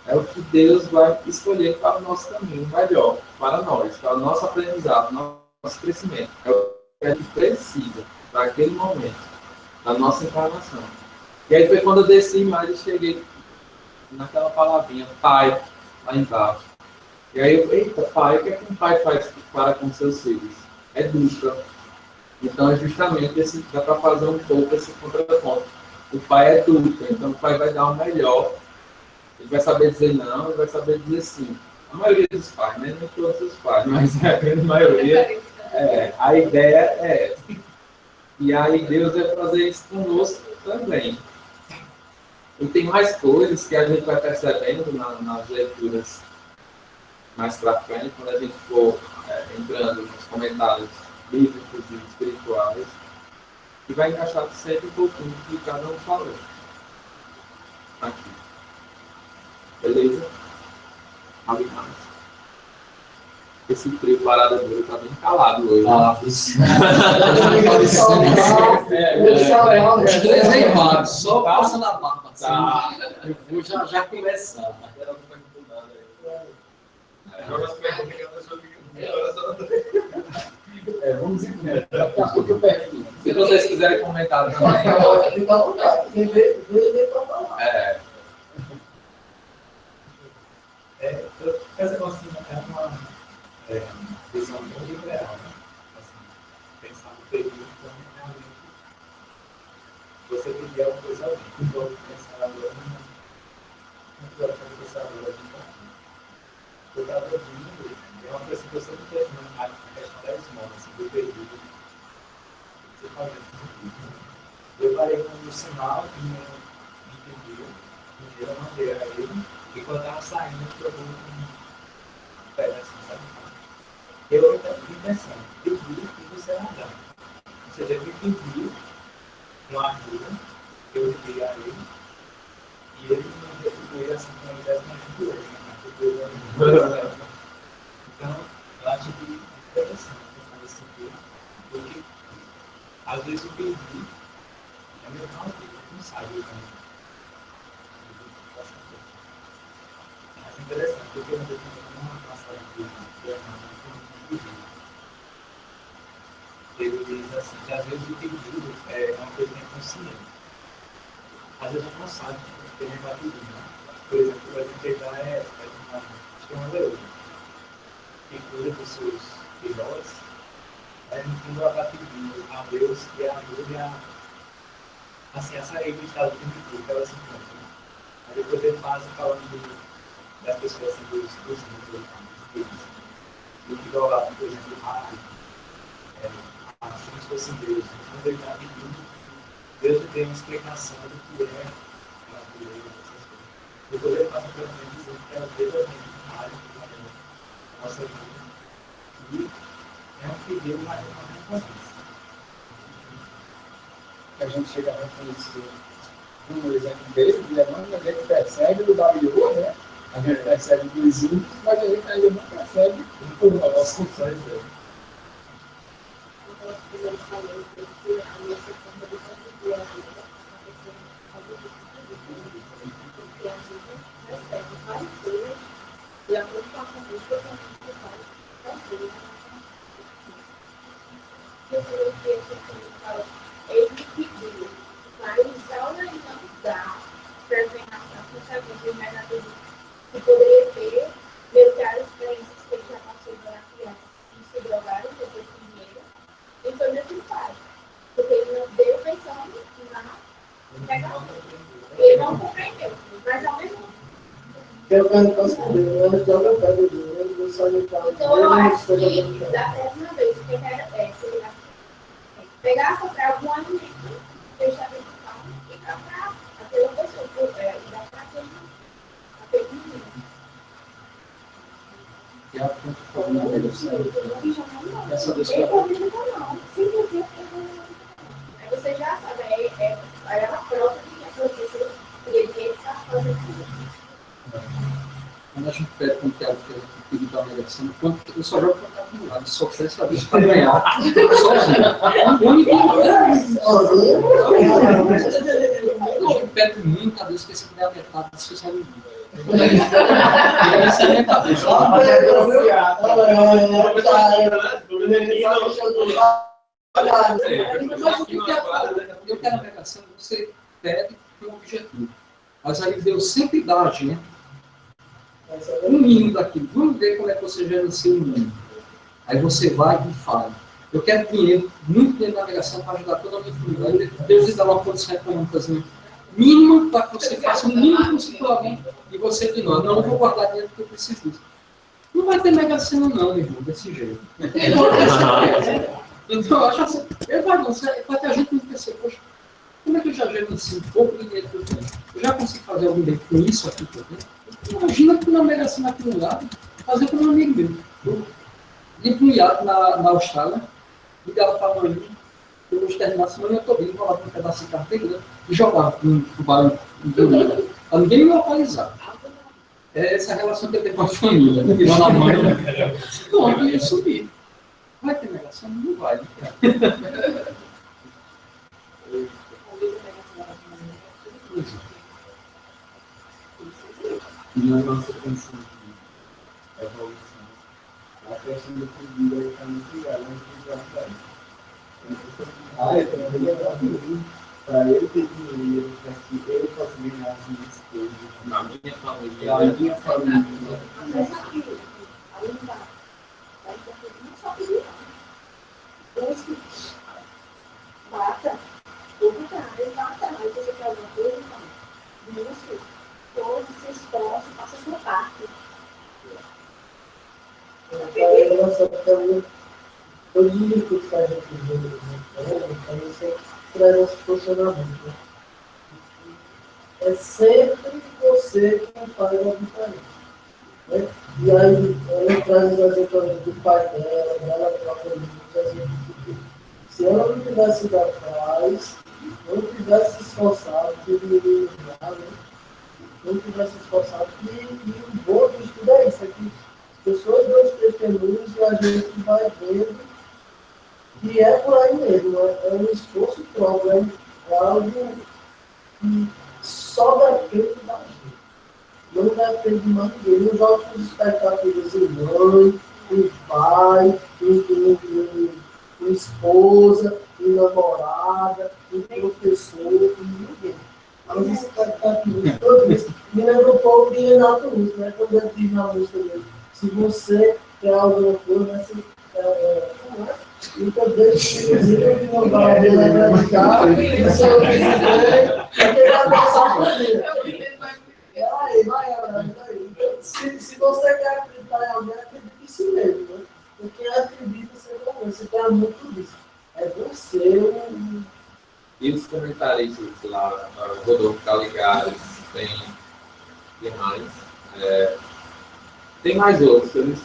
É o que Deus vai escolher para o nosso caminho melhor, para nós, para o nosso aprendizado, nosso crescimento. É o que a gente precisa para aquele momento, da nossa encarnação. E aí foi quando eu desci mais e cheguei naquela palavrinha, pai, lá embaixo. E aí eu, eita, pai, o que é que um pai faz para com seus filhos? educa. Então é justamente esse, dá para fazer um pouco esse contraponto. O pai educa, então o pai vai dar o melhor. Ele vai saber dizer não, ele vai saber dizer sim. A maioria dos pais, né? Nem todos os pais, mas a grande maioria. A ideia é essa. E aí Deus vai fazer isso conosco também. E tem mais coisas que a gente vai percebendo nas leituras mais para frente, quando a gente for entrando nos comentários bíblicos e espirituais, que vai encaixar sempre um pouquinho do que cada um falou. Aqui. Beleza? Alguém mais? Esse trio parada dura está bem calado hoje. Só passa na barba. Tá. Eu vou já começar. Vamos ver. Daqui a pouco eu pergunto. Se vocês quiserem comentar também. Essa consigna é uma visão muito liberal, né? Assim, pensar no período como realmente você viver uma coisa ali. Então, pensar agora não pode pensar agora de pouquinho. Eu estava ouvindo, é uma coisa que eu sempre penso na questão da esmola, assim, do período. Você fala isso. Eu parei no sinal e me pediu, eu mandei a ele, e quando eu estava saindo, eu vou assim, sabe? Eu fiquei pensando, pedir e você nadar. Ou seja, ele pediu uma ajuda, eu liguei a ele, e ele me retribuiu assim como ele tivesse me ajudado. Então, eu acho que é interessante pensar nesse sentido, porque às vezes o pedir é meio mal, não sabe o caminho. É interessante, porque eu não tenho uma passagem de ele diz assim, que às vezes o pedido é uma coisa inconsciente. Às vezes a gente não sabe que a gente vai pedir, né? Por exemplo, a gente pegar uma leoa que cuida dos seus filhotes, no fundo ela está pedindo a Deus que ajude a sair do estado primitivo que ela se encontra. Aí depois ele passa falando das pessoas assim, dos livros, do que doar, por exemplo, rápido, como se fosse Deus. Quando ele está pedindo, Deus lhe deu uma explicação do que é a natureza, essas coisas. Depois ele passa pela frente dizendo que ela deu a gente rápido, nossa vida. E é um pedido, mas não acontece. A gente chega a reconhecer um exemplo dele, de Leandro, a gente percebe do Babilônia, né? A gente percebe dos índios, mas a gente ainda não percebe o nosso conceito dele. Ele pediu, mas ao não dar preservação, principalmente mais na vida, que poderia ter melhorar experiências que ele já passou na criança e se drogaram depois com dinheiro, e foi necessário, porque ele não deu pensando na pegação. Ele não compreendeu, mas ao mesmo tempo. Eu quero considerar, eu jogo a do dinheiro, eu só me falo. Então eu acho que da próxima vez que eu quero pegar, comprar algum alimento, deixar dentro do carro e comprar aquela pessoa, e dar para aquele menino. E a família dele, essa Ele não, simplesmente aí você já sabe, aí ela prova que a professora ele está fazendo isso. Quando a gente pede com que a gente pediu da mediação, eu só jogo para o lado, só quero saber se para ganhar. Sozinho. A gente pede muito, a Deus que se puder a metade, se você sabe muito. Essa é a metade. Eu quero a mediação, você pede com um objetivo. Mas aí Deus sempre dá a gente um mínimo daquilo. Vamos ver como é que você gerencia um mínimo. Aí você vai e fala. Eu quero dinheiro, muito dinheiro na Mega Sena para ajudar toda a minha família. Deus lhe dá uma condição econômica mínima para que você faça o mínimo possível para alguém e você de novo. Não, eu vou guardar dinheiro porque eu preciso disso. Não vai ter Mega Sena não, meu irmão, desse jeito. Então, eu acho assim, vai ter gente que vai pensar, poxa, como é que eu já gerencio um pouco de dinheiro que eu tenho? Eu já consigo fazer algum bem com isso aqui que eu tenho? Imagina que uma Mega Sena aqui no lado, fazer com um amigo meu. Eu ia para um iate na Austrália, ligava para a mãe, eu vou terminar a semana, eu estou vindo, vou lá para um pedaço de carteira e jogava um tubarão para ninguém me localizar. É essa relação que eu tenho com a família. Tirou na mãe, não, eu ia subir. Vai ter Mega Sena? Não vai. E na nossa pensão de evolução, a questão da comida está muito ligada, não tem eu também para mim, para eu ter dinheiro, para que eu possa ganhar as minhas coisas, Na minha família. a minha família. Mas aqui, além da interferência, não só pedir. Busque, bata, todo canal, bata, aí você quer alguma coisa, então, busque, todos se esforçam, faça a sua parte. A nossa família, todos os recursos que a gente vê, a gente sempre traz esse funcionamento. É sempre você quem faz a diferença. Né? E aí, ela traz o exemplo do pai dela própria, se ela não tivesse ido atrás, não tivesse se esforçado, não tivesse se esforçado, e o bom de tudo é isso, é que as pessoas dão os testemunhos e a gente vai vendo que é por aí mesmo, é um esforço próprio, é algo que só depende da gente. Não depende de mais ninguém. Os outros expectativas em mãe, em pai, em esposa, em namorada, em professor, em ninguém. As expectativas, tudo isso. Me lembra um pouco de Renato Russo, né? Quando ele diz na música dele, se você quer alguma coisa, assim, então deixa que não vai acreditar, se eu quiser, porque vai passar por mim. Se você quer acreditar em alguém, acredita em si mesmo, né? Porque acredita sempre em você, tem muito disso. É você. E os comentaristas lá, Rodolfo Caligares, tem mais. Tem mais outros, eles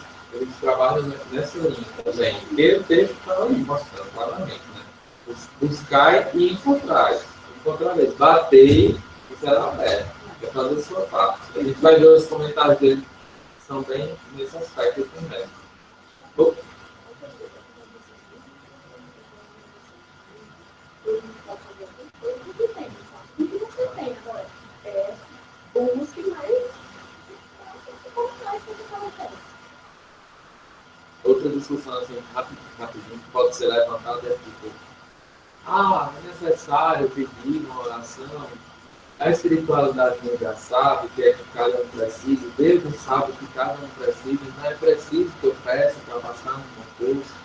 trabalham nessa linha também. E o texto está ali mostrando claramente, né? Buscar e encontrar. Encontrar mesmo. Bater e será aberto. É fazer a sua parte. A gente vai ver os comentários dele, que são bem nesse aspecto também. Outra discussão assim, rapidinho, que pode ser levantada é tipo, é necessário pedir uma oração, a espiritualidade não já sabe o que é que cada um precisa, Deus não sabe o que cada um precisa, não é preciso que eu peça para passar um concurso,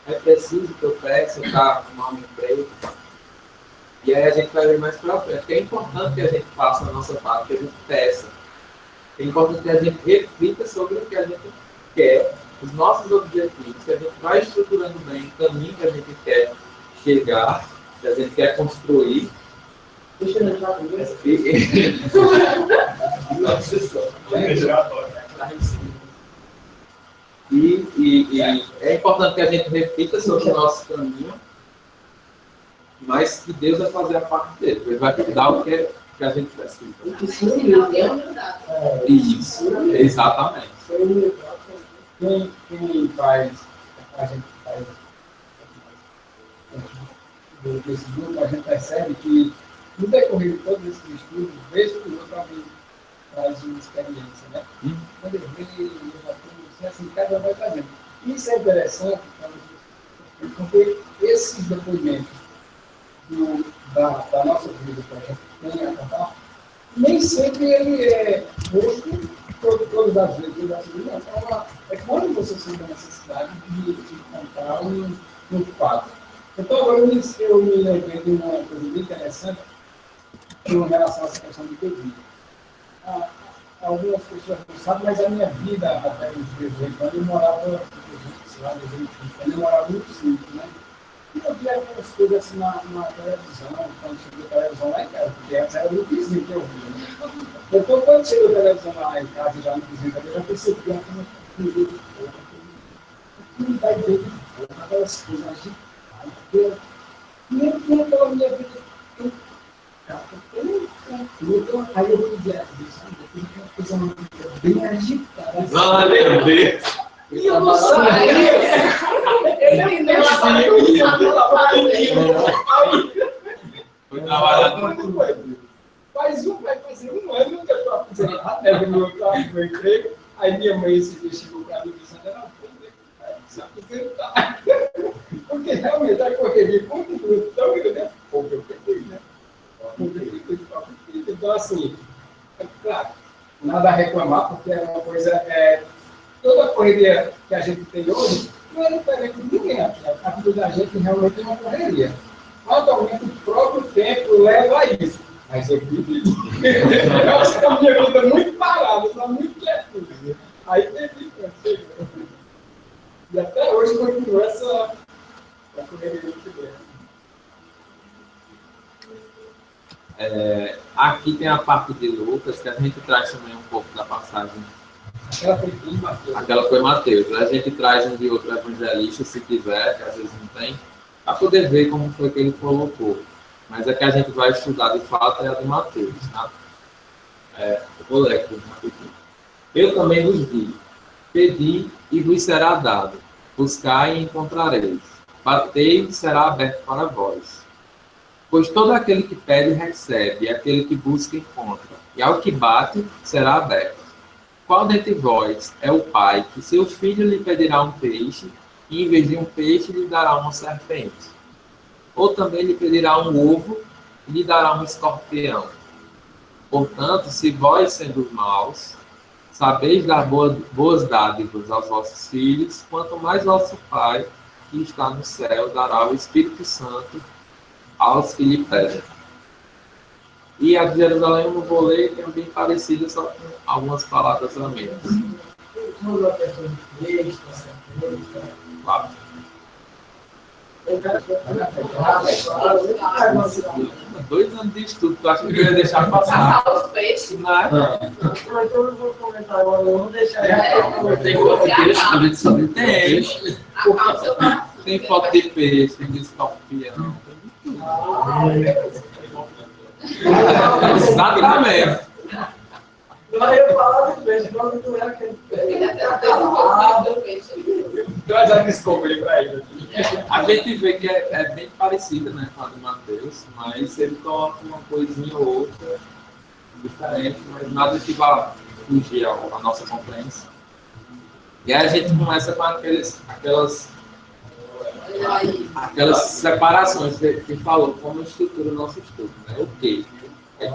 é preciso que eu peça para arrumar um emprego. E aí a gente vai ver mais para frente, porque é importante que a gente faça a nossa parte, que a gente peça. É importante que a gente reflita sobre o que a gente quer, os nossos objetivos, que a gente vai estruturando bem o caminho que a gente quer chegar, que a gente quer construir. Deixa eu entrar aqui. E é importante que a gente reflita sobre o nosso caminho, mas que Deus vai fazer a parte dele. Ele vai dar o que a gente precisa. Isso, exatamente. Quem faz, a gente faz desse grupo, a gente percebe que no decorrer de todos esses estudos, vez por outra, alguém traz uma experiência, né? Quando eu vejo, assim, cada um vai fazendo. Isso é interessante, porque esses depoimentos da nossa vida que a gente tem a contar, nem sempre ele é posto todas as vezes da vida, é quando você sente a necessidade de contar um fato. Então, agora eu me lembrei de uma coisa bem interessante em relação a essa questão de Covid. Algumas pessoas não sabem, mas a minha vida, até os 18 anos, eu morava, sei lá, eu morava no sítio, né? E eu via algumas coisas assim na televisão, quando chegou a televisão lá em casa, porque antes era no vizinho que eu via, né? Então, quando chegou a televisão lá em casa, já no vizinho, eu já percebi que uma comida de fogo, não vai ver de fogo, aquelas coisas agitadas, porque nem tinha aquela minha vida. Então, aí eu pedi a Deus, uma coisa bem agitada. Meu Deus! E eu não sabia. Ele não sabia o que ela fazia. Foi trabalhando. Vai fazer um ano que eu estou fazendo até o meu emprego. Aí minha mãe esse dia chegou para mim e disse: não, se aposentar. Porque realmente a correria continua tão grande. Pô, eu peguei, né? Então, assim, é claro, nada a reclamar, porque é uma coisa. Toda a correria que a gente tem hoje não é diferente de ninguém. A vida da gente realmente é uma correria. Atualmente, o próprio tempo leva a isso. Mas eu vivi. Eu acho que a minha vida é muito parada, está muito quietude. Aí teve isso. E até hoje continua essa correria muito grande. Aqui tem a parte de Lucas, que a gente traz também um pouco da passagem. Aquela foi bem Mateus. Aquela foi Mateus. A gente traz um de outro evangelista, se quiser, que às vezes não tem, para poder ver como foi que ele colocou. Mas a que a gente vai estudar de fato é a de Mateus. Tá? Eu vou ler aqui. Eu também vos digo: pedi e vos será dado, buscai e encontrareis, batei e será aberto para vós. Pois todo aquele que pede, recebe, e aquele que busca, encontra. E ao que bate, será aberto. Qual dentre vós é o pai que seu filho lhe pedirá um peixe, e em vez de um peixe, lhe dará uma serpente? Ou também lhe pedirá um ovo, e lhe dará um escorpião? Portanto, se vós, sendo maus, sabeis dar boas dádivas aos vossos filhos, quanto mais vosso Pai, que está no céu, dará o Espírito Santo aos que lhe pedem. E a de Jerusalém eu não vou ler, que é bem parecida, só com algumas palavras a menos. Claro. 2 anos de estudo, tu acha que eu ia deixar passar? Passar os peixes. Não. Então eu vou comentar agora, eu não deixar. Tem foto de peixe, tem foto de peixe, tem de escorpião. Exatamente. Eu ia falar de peixe, quando tu era aquele peixe. Traz a descoberta para ele. A gente vê que é bem parecida, né, com a de Mateus, mas ele coloca uma coisinha ou outra diferente, mas nada que vá fugir à nossa compreensão. E aí a gente começa com aquelas separações que falou, como estrutura o nosso estudo, né? O quê?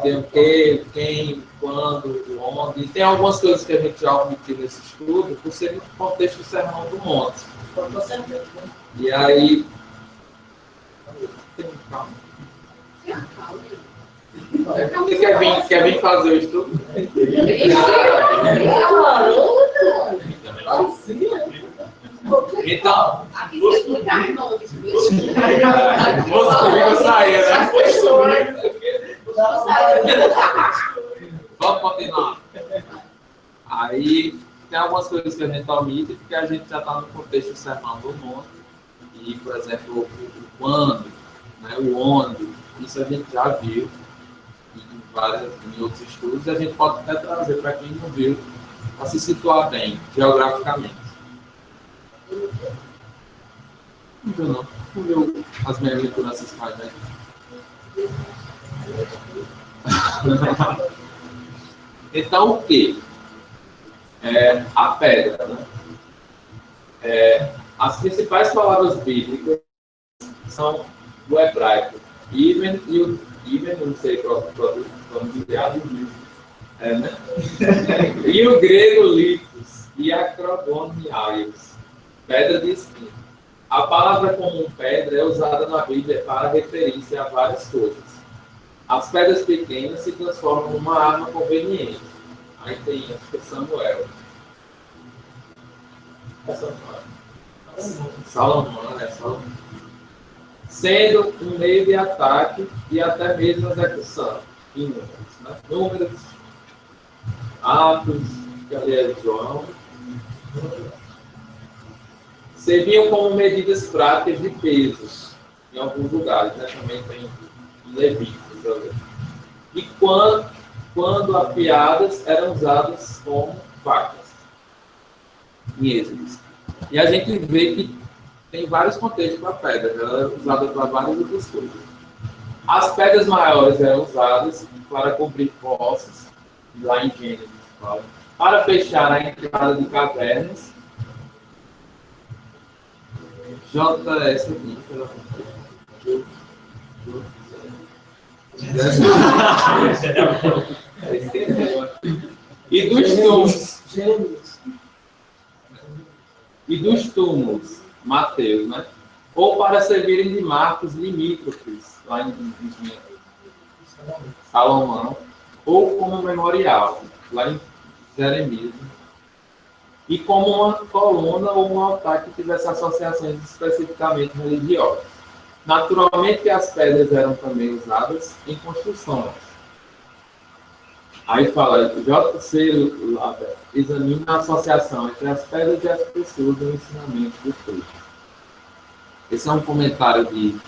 Tem o quê, quem, quando, o onde. E tem algumas coisas que a gente já omitiu nesse estudo, por ser no contexto do Sermão do Monte. E aí. Você quer vir fazer o estudo? Então, você comigo sair, né? Vamos continuar. Aí tem algumas coisas que a gente omite, porque a gente já está no contexto do Sermão do Monte. E, por exemplo, o quando, né, o onde, isso a gente já viu em outros estudos, e a gente pode até trazer para quem não viu, para se situar bem, geograficamente. Não viu, não. Não viu as minhas leituras mais, né? Então, o que? A pedra, né? As principais palavras bíblicas são do hebraico. Even, não sei qual é o pronunciado, É, né? E o grego litos e acrodoniaios, pedra de espinho. A palavra comum pedra é usada na Bíblia para referir-se a várias coisas. As pedras pequenas se transformam numa arma conveniente. Aí tem, acho que é Samuel. É Salomão, né? Salomão. Sendo um meio de ataque e até mesmo execução. Em números, né? Números, Atos, cadê João? Serviam como medidas práticas de pesos em alguns lugares, né? Também tem Levíticos. E quando afiadas, eram usadas como facas. Em Êxodos. E a gente vê que tem vários contextos para a pedra, ela é usada para várias outras coisas. As pedras maiores eram usadas para cobrir poços, lá em Gênesis, para fechar a entrada de cavernas. JS aqui, e dos túmulos, Mateus, né? Ou para servirem de marcos limítrofes, lá em Salomão, ou como memorial, lá em Jeremias, e como uma coluna ou um altar que tivesse associações especificamente religiosas. Naturalmente que as pedras eram também usadas em construções. Aí fala, JC examina a associação entre as pedras e as pessoas no ensinamento do texto. Esse é um comentário do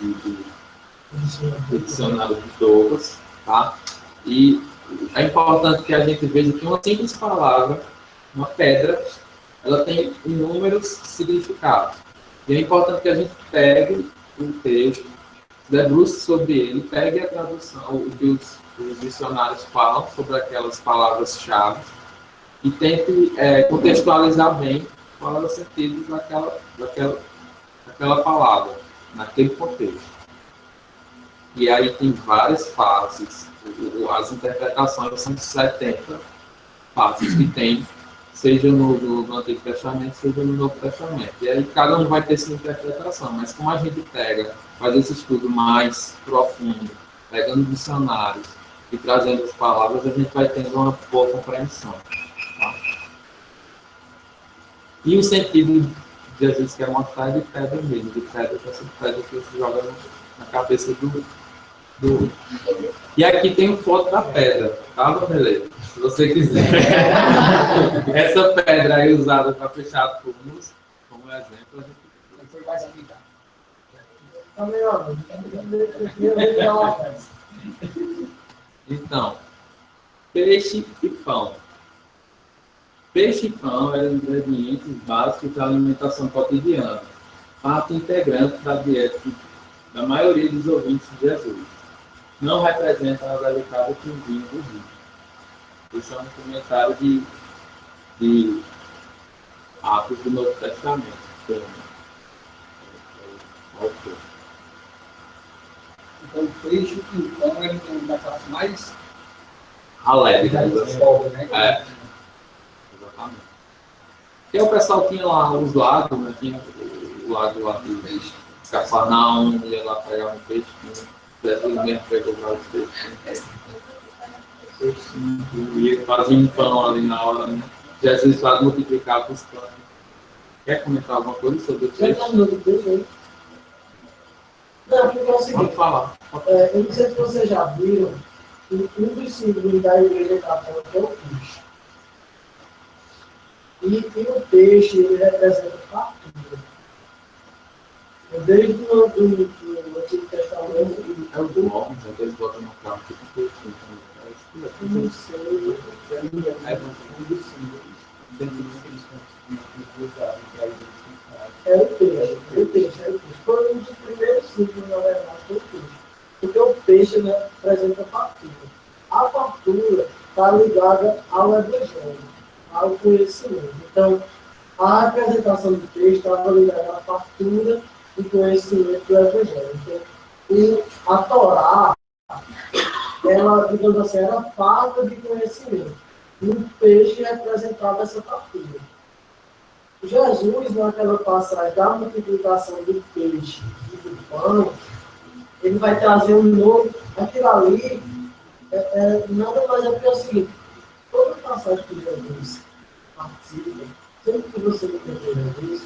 dicionário de Douglas, tá? E é importante que a gente veja que uma simples palavra, uma pedra, ela tem inúmeros significados. E é importante que a gente pegue o texto, debruce sobre ele, pegue a tradução, o que os dicionários falam sobre aquelas palavras-chave e tente contextualizar bem qual é o sentido daquela palavra, naquele contexto. E aí tem várias fases, as interpretações são 70 fases que tem, seja no Antigo Testamento, seja no Novo Testamento. E aí cada um vai ter sua interpretação, mas como a gente faz esse estudo mais profundo, pegando dicionários e trazendo as palavras, a gente vai tendo uma boa compreensão. Tá? E o sentido de Jesus quer mostrar é de pedra mesmo, de pedra que essa pedra que se joga na cabeça do. E aqui tem foto da pedra, tá, Vanderlei? Se você quiser. Essa pedra aí usada para fechar túmulos, como exemplo, a gente foi mais aplicar. Então, peixe e pão. Peixe e pão eram ingredientes básicos da alimentação cotidiana, parte integrante da dieta da maioria dos ouvintes de Jesus. Não representa a delicada que vinho do rio. Esse é um comentário de Atos do Novo Testamento. Então, o peixe e o pão eram uma das partes mais alegres. né? É. Exatamente. E o pessoal tinha lá os lagos, né? Tinha o lago lá de Cafarnaum, ia lá pegar um peixe. Jesus mesmo pegou vários peixes. E fazia um pão ali na hora, né? Jesus faz multiplicar para os pães. Quer comentar alguma coisa sobre o peixe? Não, porque é o seguinte, Pode falar. Eu não sei se vocês já viram, um dos símbolos da Igreja Católica é o peixe. E o peixe, ele representa fartura. Desde o Antigo Testamento, É o do homem, que eles botam no carro, tipo peixe. eu não sei, é o peixe. Foi um dos primeiros símbolos, na verdade, foi o peixe. Porque o peixe, né, representa fartura. A fartura está ligada ao evangelho, ao conhecimento. Então, a representação do peixe estava ligada à fartura e conhecimento do evangelho. Então, a Torá, ela, digamos assim, era farta de conhecimento. E o peixe representava essa fartura. Jesus, naquela passagem da multiplicação do peixe e do pão, ele vai trazer um novo. Aquilo ali nada mais é que o seguinte: toda passagem que Jesus participa, sempre que você entender Jesus,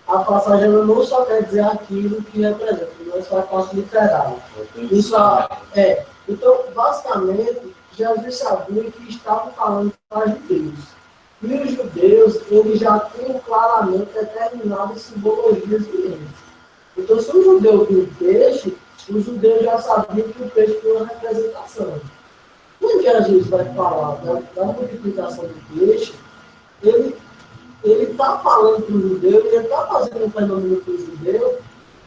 a passagem ela não só quer dizer aquilo que representa, não é só a parte literal. Isso é. Então, basicamente, Jesus sabia que estava falando para os judeus. E os judeus, eles já tinham claramente determinadas simbologias deles. Então, se o judeu viu o peixe, os judeus já sabiam que o peixe foi uma representação. Quando Jesus vai falar da multiplicação do peixe, ele está falando para o judeu, ele está fazendo um fenômeno para o judeu,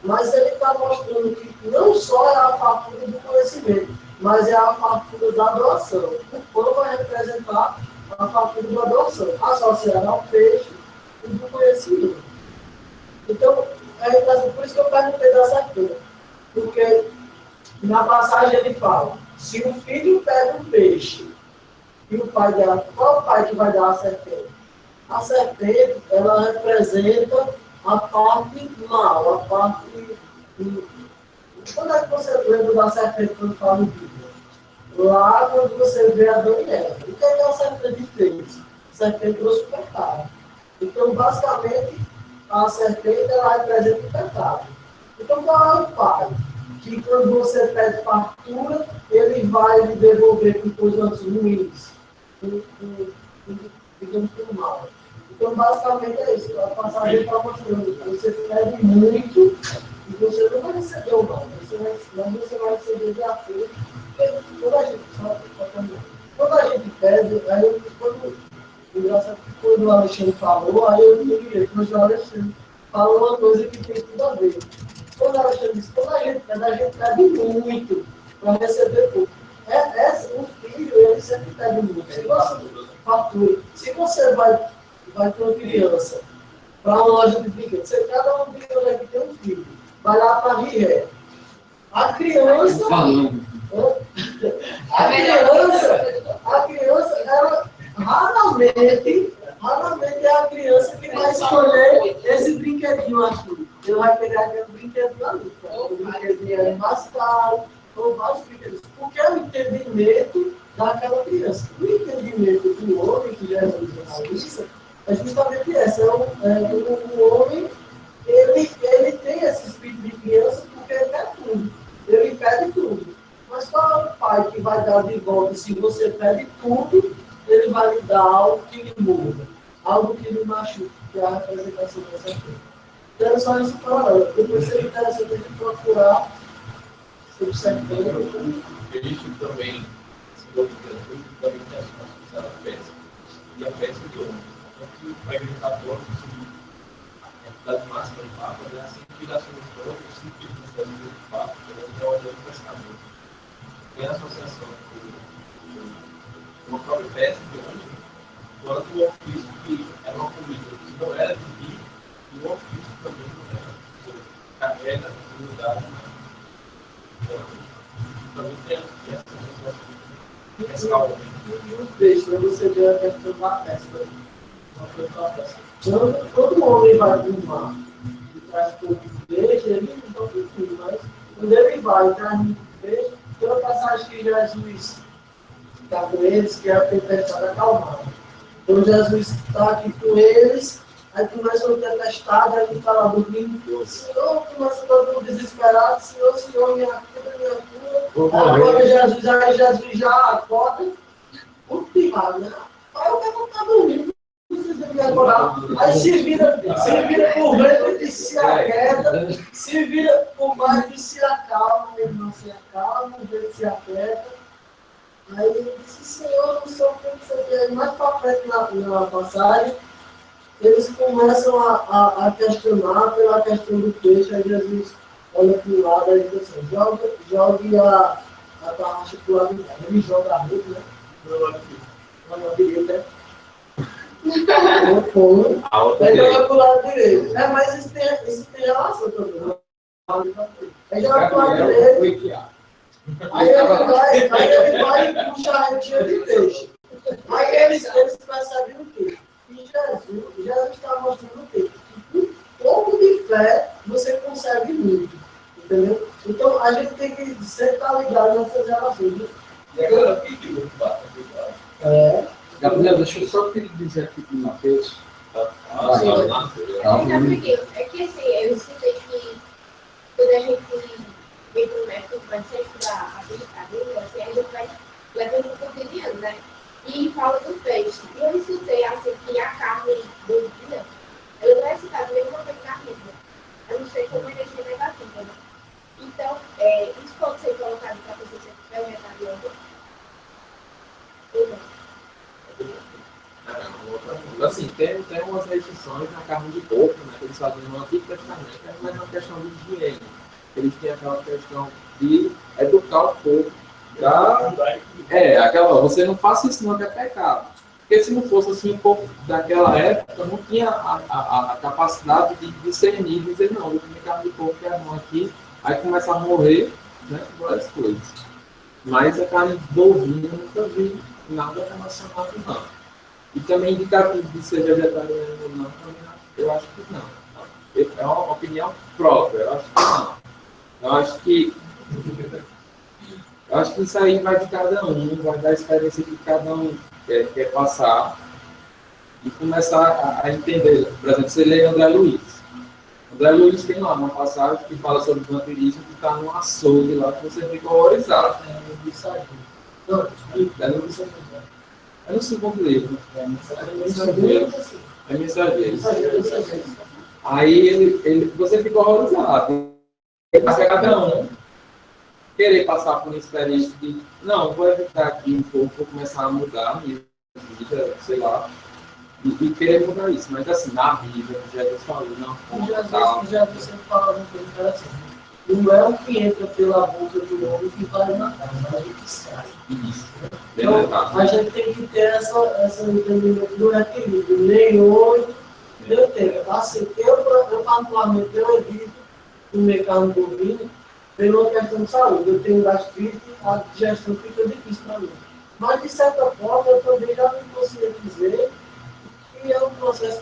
mas ele está mostrando que não só é a fartura do conhecimento, mas é a fartura da adoração. O pão vai representar a fartura da adoração, associada ao peixe e do conhecimento. Então, por isso que eu perguntei da serpente, porque na passagem ele fala, se o filho pega um peixe e o pai dela, qual é o pai que vai dar a serpente? A serpente, ela representa a parte mal, a parte... Quando é que você lembra da serpente quando fala em Bíblia? Lá quando você vê Adão e Eva. O que é que a serpente fez? A serpente trouxe o pecado. Então, basicamente, a serpente, ela representa o pecado. Então, qual é o pai? Que quando você pede fartura, ele vai lhe devolver com coisas ruins, digamos que mal. Então, basicamente é isso. A passagem está mostrando que você pede muito e você não vai receber o mal. Você vai receber de acordo. Quando a gente pede, aí quando o Alexandre falou, aí eu me liguei, mas o Alexandre falou uma coisa que tem tudo a ver. Quando o Alexandre disse, quando a gente pede muito para receber pouco. O filho, ele sempre pede muito. Se você fatura, se você vai ter uma criança para uma loja de brinquedos, você cada um brinquedo aqui tem um filho, vai lá para a Riré. A criança, ela raramente é a criança que vai escolher esse brinquedinho aqui. Ele vai pegar aquele brinquedinho ali, o brinquedinho é mais caro, ou vários brinquedos. Porque é o entendimento daquela criança. O entendimento do homem, que já é jornalista, é justamente essa. O homem, ele tem esse espírito de criança porque ele quer tudo. Ele pede tudo. Mas qual é o pai que vai dar de volta? Se você pede tudo, ele vai lhe dar algo que lhe muda, algo que lhe machuca, que é a representação dessa coisa. Então é só isso para ela. Depois seria interessante a gente procurar sobre serpente. O peixe também simboliza muito também que é associada à pesca. E a pesca de homem. Então, que o Igreja Católica, a entidade máxima do Papa, é assim que irá ser o próprio sentido do Papa, que é o ordenamento pescador. Tem a associação com a própria pesca de homem, quanto o ofício que era uma comida que não era de vinho, e o ofício também não era. Carrega a unidade. Então, também tem essa associação. E o peixe, você vê a questão da pesca. Quando o homem vai para o mar e traz pouco de peixe, ele não tem tudo, mas quando ele vai e traz muito peixe, tem uma passagem que Jesus está com eles, que é a tempestade acalmada. Então Jesus está aqui com eles, aí começa uma tempestade, aí ele fala dormindo, o Senhor começa todo mundo desesperado, Senhor, me acuda. Agora Jesus já acorda, muito pirrado, né? Aí o cara não está dormindo, não precisa me acordar. Aí se vira por vento e se aquieta, se vira por baixo e se acalma, ele não se acalma, o vento se aquieta. Aí ele disse, Senhor, não sei o que você vê. Aí mais para frente na passagem, eles começam a questionar pela questão do peixe. Aí Jesus olha para o lado e diz assim, jogue a tarraxa para o lado de cá. Ele joga a rede, né? Não, direito, né? A outra Aí joga direita. para o lado direito. Mas isso tem relação também. Aí joga para o lado direito. Aí ele vai e puxa a retinha de peixe. Aí eles percebem o quê? Que Jesus está mostrando o quê? Que com pouco de fé você consegue muito. Entendeu? Então a gente tem que sempre estar ligado nessas relações. Né? E agora o que muito bastante igual. Gabriel, deixa eu só dizer aqui para o Matheus. É que assim, eu escutei que quando a gente vem para o método, vai ser estudar a Bíblia, assim, a gente vai levando o cotidiano, né? E fala do peixe. E eu escutei assim que a carne bovina, ela não é citada nenhuma vez na Bíblia. Eu não sei como energia negativa, né? Então, isso pode ser colocado para você ser vegetariano ou não? Assim, tem umas restrições na carne de porco, né? Que eles fazem no Antigo Testamento, mas é uma questão de higiene. Eles têm aquela questão de educar o porco. Você não faça isso não, que é pecado. Porque se não fosse assim, um pouco daquela época, não tinha a capacidade de discernir e dizer, não, eu comi carne de porco que é bom aqui, aí começa a morrer, né? Várias coisas. Mas a carne bovina, eu nunca vi nada relacionado, não. E também indicativo de ser vegetariano ou não, eu acho que não. É uma opinião própria, eu acho que não. Eu acho que isso aí vai de cada um, vai da experiência que cada um quer passar e começar a entender. Por exemplo, você lê André Luiz. André Luiz tem lá uma passagem que fala sobre o vampirismo que está num açougue lá que você fica horrorizado. É no segundo livro. É Mensageiro. Aí você fica horrorizado. Cada um querer passar por uma experiência de não, vou evitar aqui um pouco, vou começar a mudar a minha vida, sei lá, e querer mudar isso. Mas assim, na vida, Jesus falou, não. Jesus sempre fala uma coisa interessante. Não é o que entra pela boca do homem que vai matar, mas o que sai. Isso. Então, a gente tem que ter essa entendimento do equilíbrio, nem hoje, nem tempo. Assim, eu particularmente, eu evito comer carne bovina pela questão de saúde. Eu tenho gastrite, a digestão fica difícil para mim. Mas, de certa forma, eu também já me conscientizei que é um processo.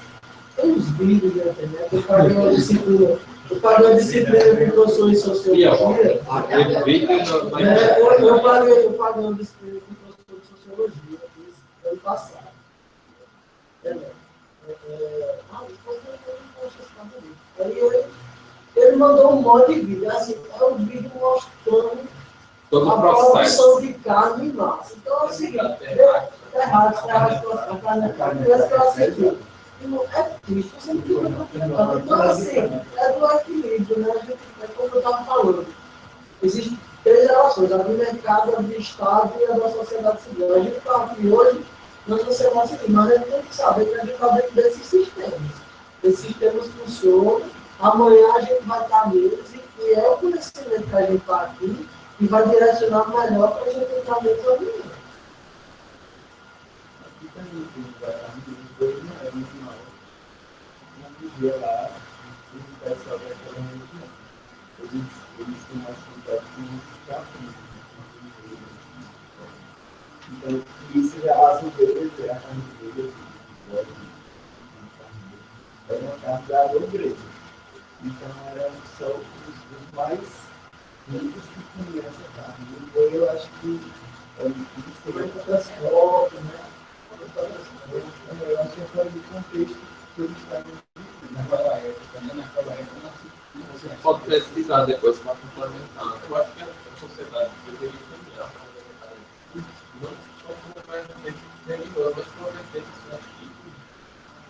Tem uns vídeos na internet, eu paguei uma disciplina que eu sou em sociologia. Eu paguei uma disciplina que eu sou em sociologia, ano passado. Aí ele mandou um monte de vídeo, assim, é um vídeo mostrando todo a produção de carne em massa. Então é o seguinte, é errado, a carne é carne, parece que eu assisti. É triste, você não fica preocupado. Então, assim, é do equilíbrio, né? É como eu estava falando. Existem três relações, a do mercado, a do Estado e a da sociedade civil. A gente está aqui hoje na sociedade civil, mas a gente tem que saber que a gente está dentro desses sistemas. Esses sistemas funcionam, amanhã a gente vai estar neles e é o conhecimento que a gente está aqui e vai direcionar melhor para a gente entrar neles amanhã. Aqui também tem que vai no final. Não podia lá, o pessoal daquela região. Eles têm uma atividade que não fica então, isso já as ovelhas, a carne de ovelha, era uma carne da ovelha. Então, eram só os mais ricos que comiam essa carne. Então, eu acho que isso também é das fotos, né? Eu acho que é fora do contexto que eles estavam naquela época, né? Naquela época, você pode pesquisar depois para complementar. Eu acho que a sociedade deveria caminhar não só como vai melhor, mas para uma vertente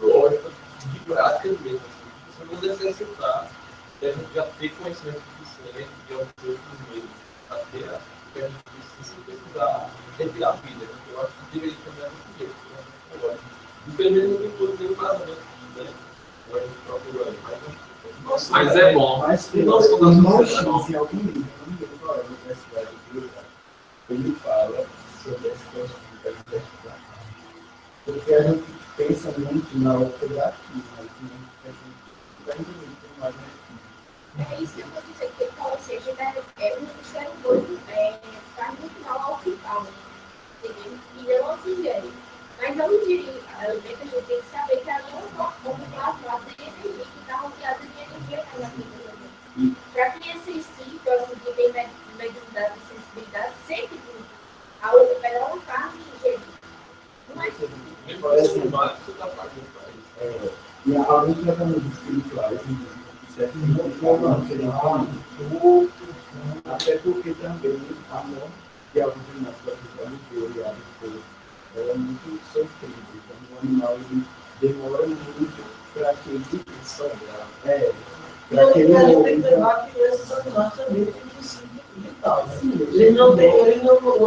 lógica de prática mesmo. Você não necessitar de a gente já ter conhecimento suficiente de outros meios para ter a que a gente precisa precisar retirar a vida. Eu acho que deveria caminhar desse jeito. Dependendo do que for ter o casamento, né? A gente procura aí, mas é bom. Mas se nós formos em algum livro, não me lembro qual é a universidade de ele fala sobre essa questão da diversidade. Porque a gente pensa muito na outra daqui, mas a gente vai entender mais aqui. É isso que eu vou dizer, que ele fala assim, a gente o ser humano ingere. Mas eu não diria, a gente tem que saber que ali é um plasma de energia que está rodeado de energia negativa também. Para quem é sensível, assim, que tem mediunidade e sensibilidade, sempre a outra pedra ela está ingerida. Não é isso. E alguns tratamentos espirituais, até porque também a mão de alguns animais é muito sofrido. Então, o animal ele demora muito para que ele para que ele tem que levar que esses animais também têm princípio vital. Ele não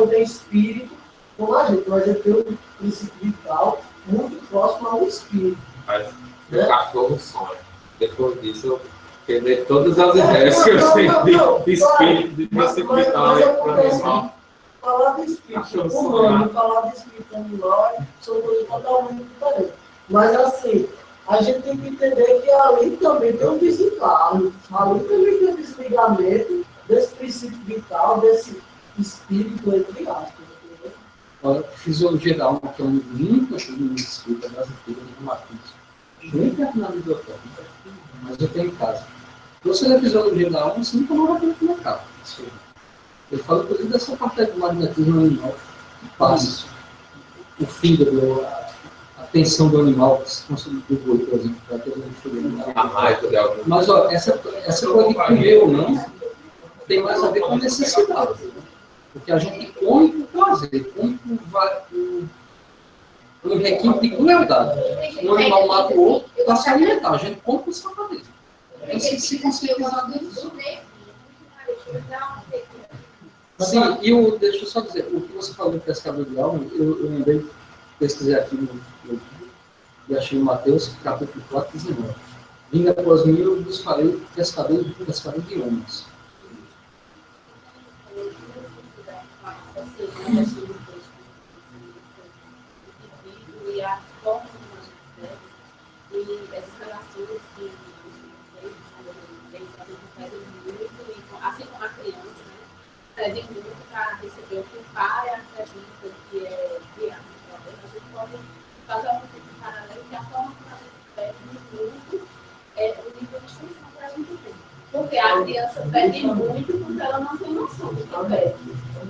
tem espírito como a gente, mas ele tem um princípio vital muito próximo ao espírito. Mas o cachorro sonha. Depois disso, eu quebrei todas as ideias que eu tenho de espírito, de princípio vital e animal. Falar de espírito humano e falar de espírito animal são coisas totalmente diferentes. Mas assim, a gente tem que entender que ali também tem um desencarne, ali também tem um desligamento desse princípio vital, desse espírito entre aspas. Olha, fisiologia da alma, que é um livro muito antigo no espírito, das antigas do Martins. Nem perto na biblioteca, mas eu tenho em casa. Você lê a fisiologia da alma, você nunca vai ver na capa. Eu falo, inclusive, dessa parte do magnetismo animal, que passa o fígado, a tensão do animal, que se consegue do boi, por exemplo, para ter A raiva de algum. Mas, ó, essa coisa de comer ou não tem mais a ver com necessidade. Porque a gente come por prazer, come por requinte de crueldade. Um animal mata o outro para se alimentar, a gente come por safadeza. Então, se conscientizar disso. Sim, e deixa eu só dizer, o que você falou do pescador de alma, eu lembrei, pesquisei aqui no YouTube, e achei em Mateus, capítulo 4, 19. Vindo após mim, eu vos farei pescador de homens. E a forma e essas relações que assim como a criança, né? Pede muito para receber o que o pai acredita que é viável. A gente pode fazer um tipo de paralelo que a forma como a gente pede muito é o nível de instrução que a gente tem. Porque a criança pede muito porque ela não tem noção do que pede.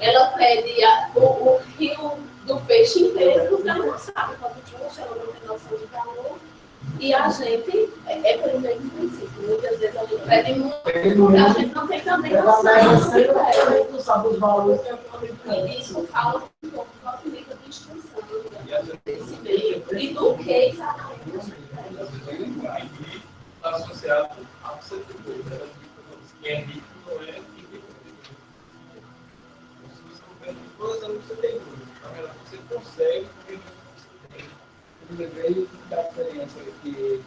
Ela pede o rio do peixe inteiro porque ela não sabe quanto custa, ela não tem noção de valor. E a gente é pelo mesmo princípio. Muitas vezes a gente pede muito porque a gente não tem também noção do que pede. Não sabe os valores. E isso fala um pouco do nosso nível de instrução, desse meio, e do que exatamente a gente pede. Associado a você quem é rico não é rico. Todas as você tem dúvida. Você consegue porque você tem. Eu lembrei da experiência que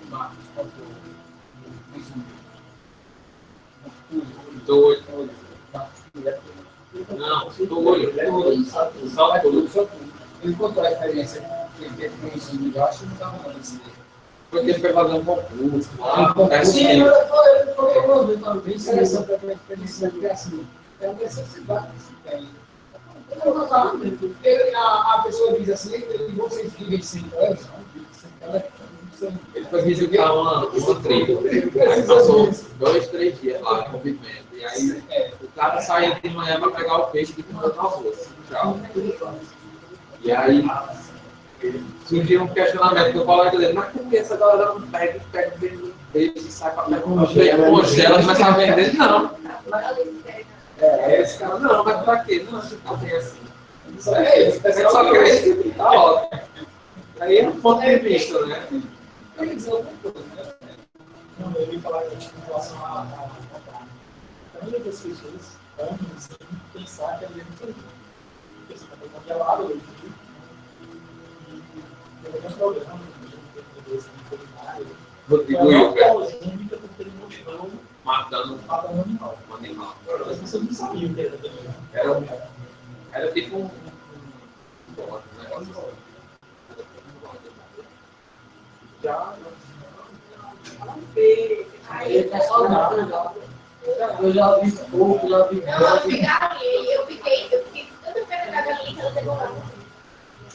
Marcos contou no Doido. Não, doido. Só tudo. Ele contou a experiência que ele teve com o ensino de baixo e não estava falando assim. Porque ele foi fazer um concurso. Sim, ele foi uma vez também. Essa foi a experiência que é assim. É uma necessidade que se tem. A pessoa diz assim, vocês vivem 5 anos, Ele foi visitar uma tribo. Aí passou 2, 3 dias lá convivendo. E aí o cara saía de manhã para pegar o peixe que comeu no almoço. Tchau. E aí surgiu um questionamento do colega dele, mas por que essa galera não pega o peixe e sai para pegar o peixe? Congela, começa a vender? Não. Esse cara, não, mas pra quê? Não, você tá bem assim. Só quer esse, tá ótimo. Aí é um ponto de vista, né? Não, eu ia falar em relação a muitas das pessoas vão pensar que a gente não tem. Porque você está congelado hoje. E tem um problema, Rodrigo Hilbert porque eles não estão matando um animal. um animal. As pessoas não sabiam que era também. Era tipo um negócio assim. Já. Aí tá saudável. Eu já vi pouco, já vi. Não, eu fiquei, eu fiquei toda pegada da galinha que ela pegou lá.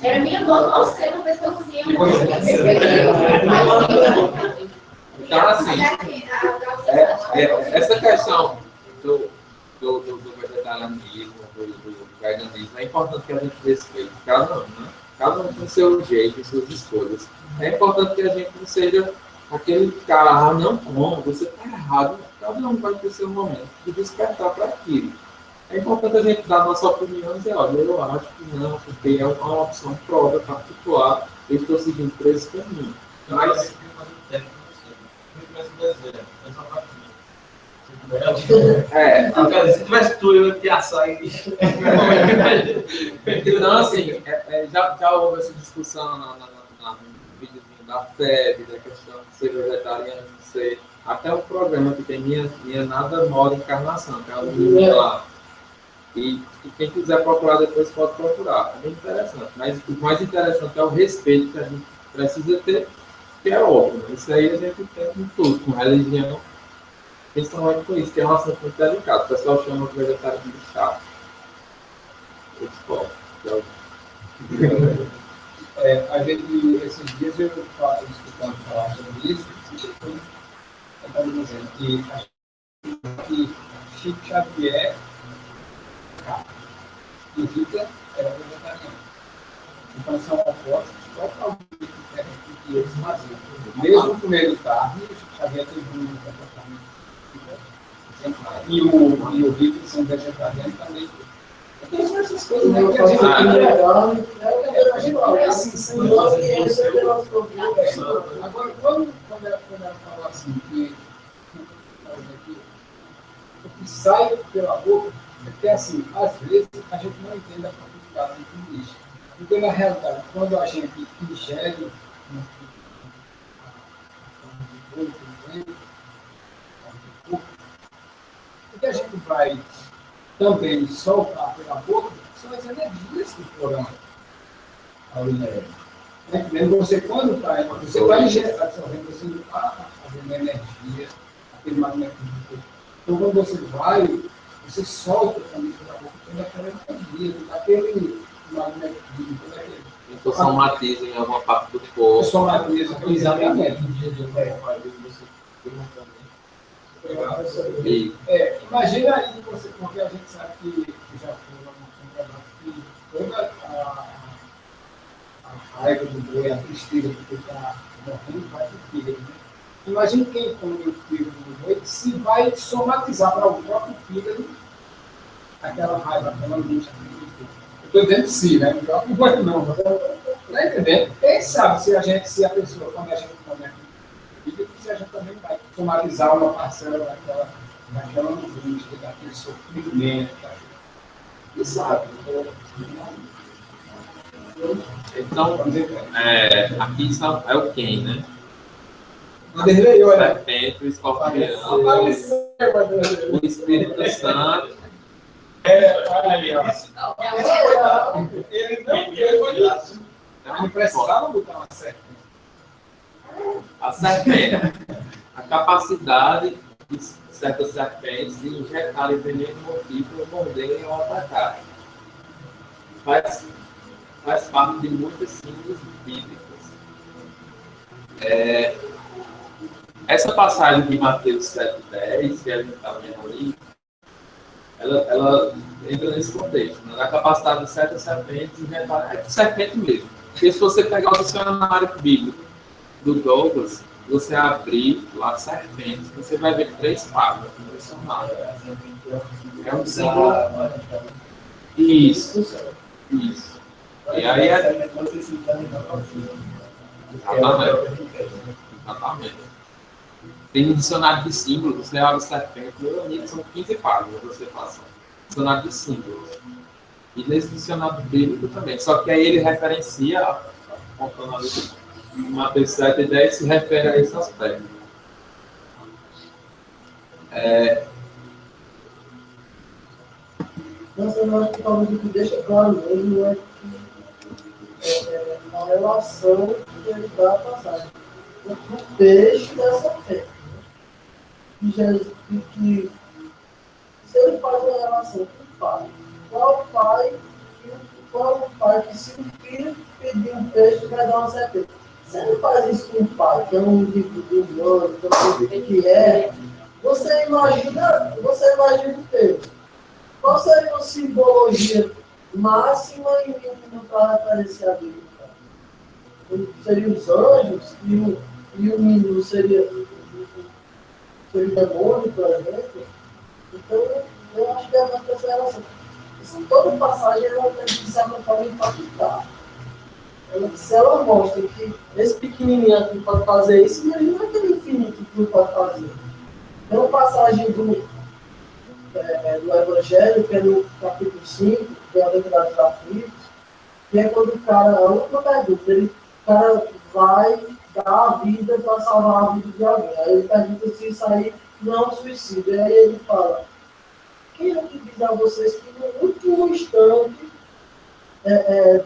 Era minha avó, você não fez cozinha. Então, assim, essa questão do vegetarianismo, do veganismo, é importante que a gente respeite cada um, né? Cada um tem seu jeito, suas escolhas. É importante que a gente não seja aquele cara, não como, você está errado. Cada um vai ter seu momento de despertar para aquilo. É importante a gente dar a nossa opinião e dizer, olha, eu acho que não, porque é uma opção própria, particular, eu estou seguindo por esse caminho. Mas se tivesse tu, eu ia piaçar e... Então, assim, já houve essa discussão no videozinho da FEB, da questão de ser vegetariano, de ser... Até um programa que tem minha Nada Moda Encarnação, que é um livro lá. E quem quiser procurar depois pode procurar. É bem interessante. Mas o mais interessante é o respeito que a gente precisa ter, que é óbvio. Isso aí a gente tem com tudo, com religião. Principalmente com isso, que é um assunto muito delicado. O pessoal chama de vegetariano de chato. A gente, esses dias eu escutando falar sobre isso, eu estava dizendo que Chico Xavier e Hitler eram vegetarianos. Então são opostos totalmente diferentes do que eles faziam. Mesmo comendo carne, o Chico Xavier teve um comportamento diferente. E o Hitler são vegetarianos também. Então são essas coisas, né? Que a gente é assim, agora, quando ela fala assim, que o que sai pela boca, é que assim, às vezes a gente não entende a profundidade de tudo isso. Porque na realidade, quando a gente ingere o que a gente vai também soltar pela boca são as energias que foram ao inérito. Você, quando você vai absorvendo, você não está fazendo energia, aquele magnetismo. Então, quando você vai, você solta também pela boca toda aquela energia, aquele magnetismo, todo aquele. Então, somatiza em alguma parte do corpo. Somatiza, exatamente. Imagina aí você, porque a gente sabe que já foi que toda a raiva do boi, a tristeza que está morrendo, vai para o fígado. Né? Imagina quem come o fígado do boi, se vai somatizar para o próprio fígado aquela raiva, aquela angústia. Eu estou dizendo se, né? O próprio boi não. Está entendendo? Quem sabe se a pessoa, quando a gente come aquilo, se a gente também vai somatizar uma parcela daquela angústia, daquele sofrimento. E sabe? Então, aqui é o quem, né? Vanderlei, olha. Serpente, o escorpião, o Espírito Santo. Olha aí, ó. Ele não precisava botar uma serpente. A serpente, a capacidade de certas serpentes de injetarem veneno mortífero, morderem ou atacarem. Faz parte de muitas símbolos bíblicas. Essa passagem de Mateus 7,10, que a gente está vendo ali, ela entra nesse contexto, né? A capacidade de certas serpentes injetarem. É serpente mesmo. Porque se você pegar o dicionário bíblico do Douglas, você abrir lá serpentes, você vai ver 3 palavras no dicionário. É um símbolo. Isso. E aí Exatamente. Tem um dicionário de símbolos, você abre serpente, meu amigo, são 15 páginas você passa. Dicionário de símbolos. E nesse dicionário bíblico também. Só que aí ele referencia, contando ali, Mateus 7,10 se refere a esse aspecto. Mas eu acho que talvez o que deixa claro mesmo é a relação que ele dá a passagem. O peixe dessa fé. Que se ele faz uma relação com o pai, qual o pai e o qual o pai que se o filho pedir um peixe vai dar uma certeza? Você não faz isso com o pai, que é um indivíduo humano, que é, você imagina o quê? Qual seria a simbologia máxima e mínima para referenciar a Bíblia? Seriam os anjos e o menino seria o demônio, por exemplo. Então, eu acho que é uma essa relação. Toda passagem ela tem que, de certa forma, impactar. Se ela mostra que esse pequenininho aqui pode fazer isso, imagina aquele infinito que não pode fazer. Tem uma passagem do Evangelho, que é no capítulo 5, que é a Bem-aventurado dos aflitos, que é quando o cara, a última pergunta, o cara vai dar a vida para salvar a vida de alguém. Aí ele pergunta se isso aí não é um suicídio. Aí ele fala, quem é que diz a vocês que no último instante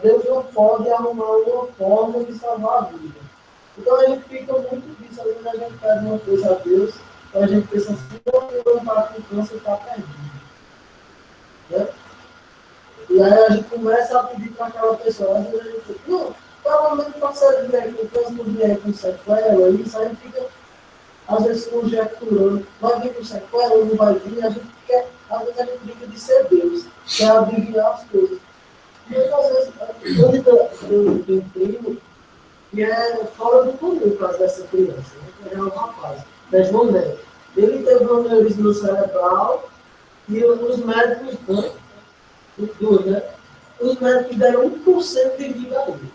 Deus não pode arrumar uma forma de salvar a vida? Então a gente fica muito disso, às vezes a gente pede uma coisa a Deus, então a gente pensa assim, não bate com câncer, está perdido. Né? E aí a gente começa a pedir para aquela pessoa, às vezes a gente diz, não, provavelmente pode ser vier com câncer, não vier com sequela, isso aí fica, às vezes, conjecturando, vai vir com sequela, não vai vir, a gente quer, às vezes a gente brinca de ser Deus, quer adivinhar as coisas. Mas às vezes, eu tenho um primo que é fora do comum para dessa criança, né? É um rapaz, 10 Neto. Ele teve um aneurisma cerebral e os médicos, né? Os médicos deram 1% de vida a ele.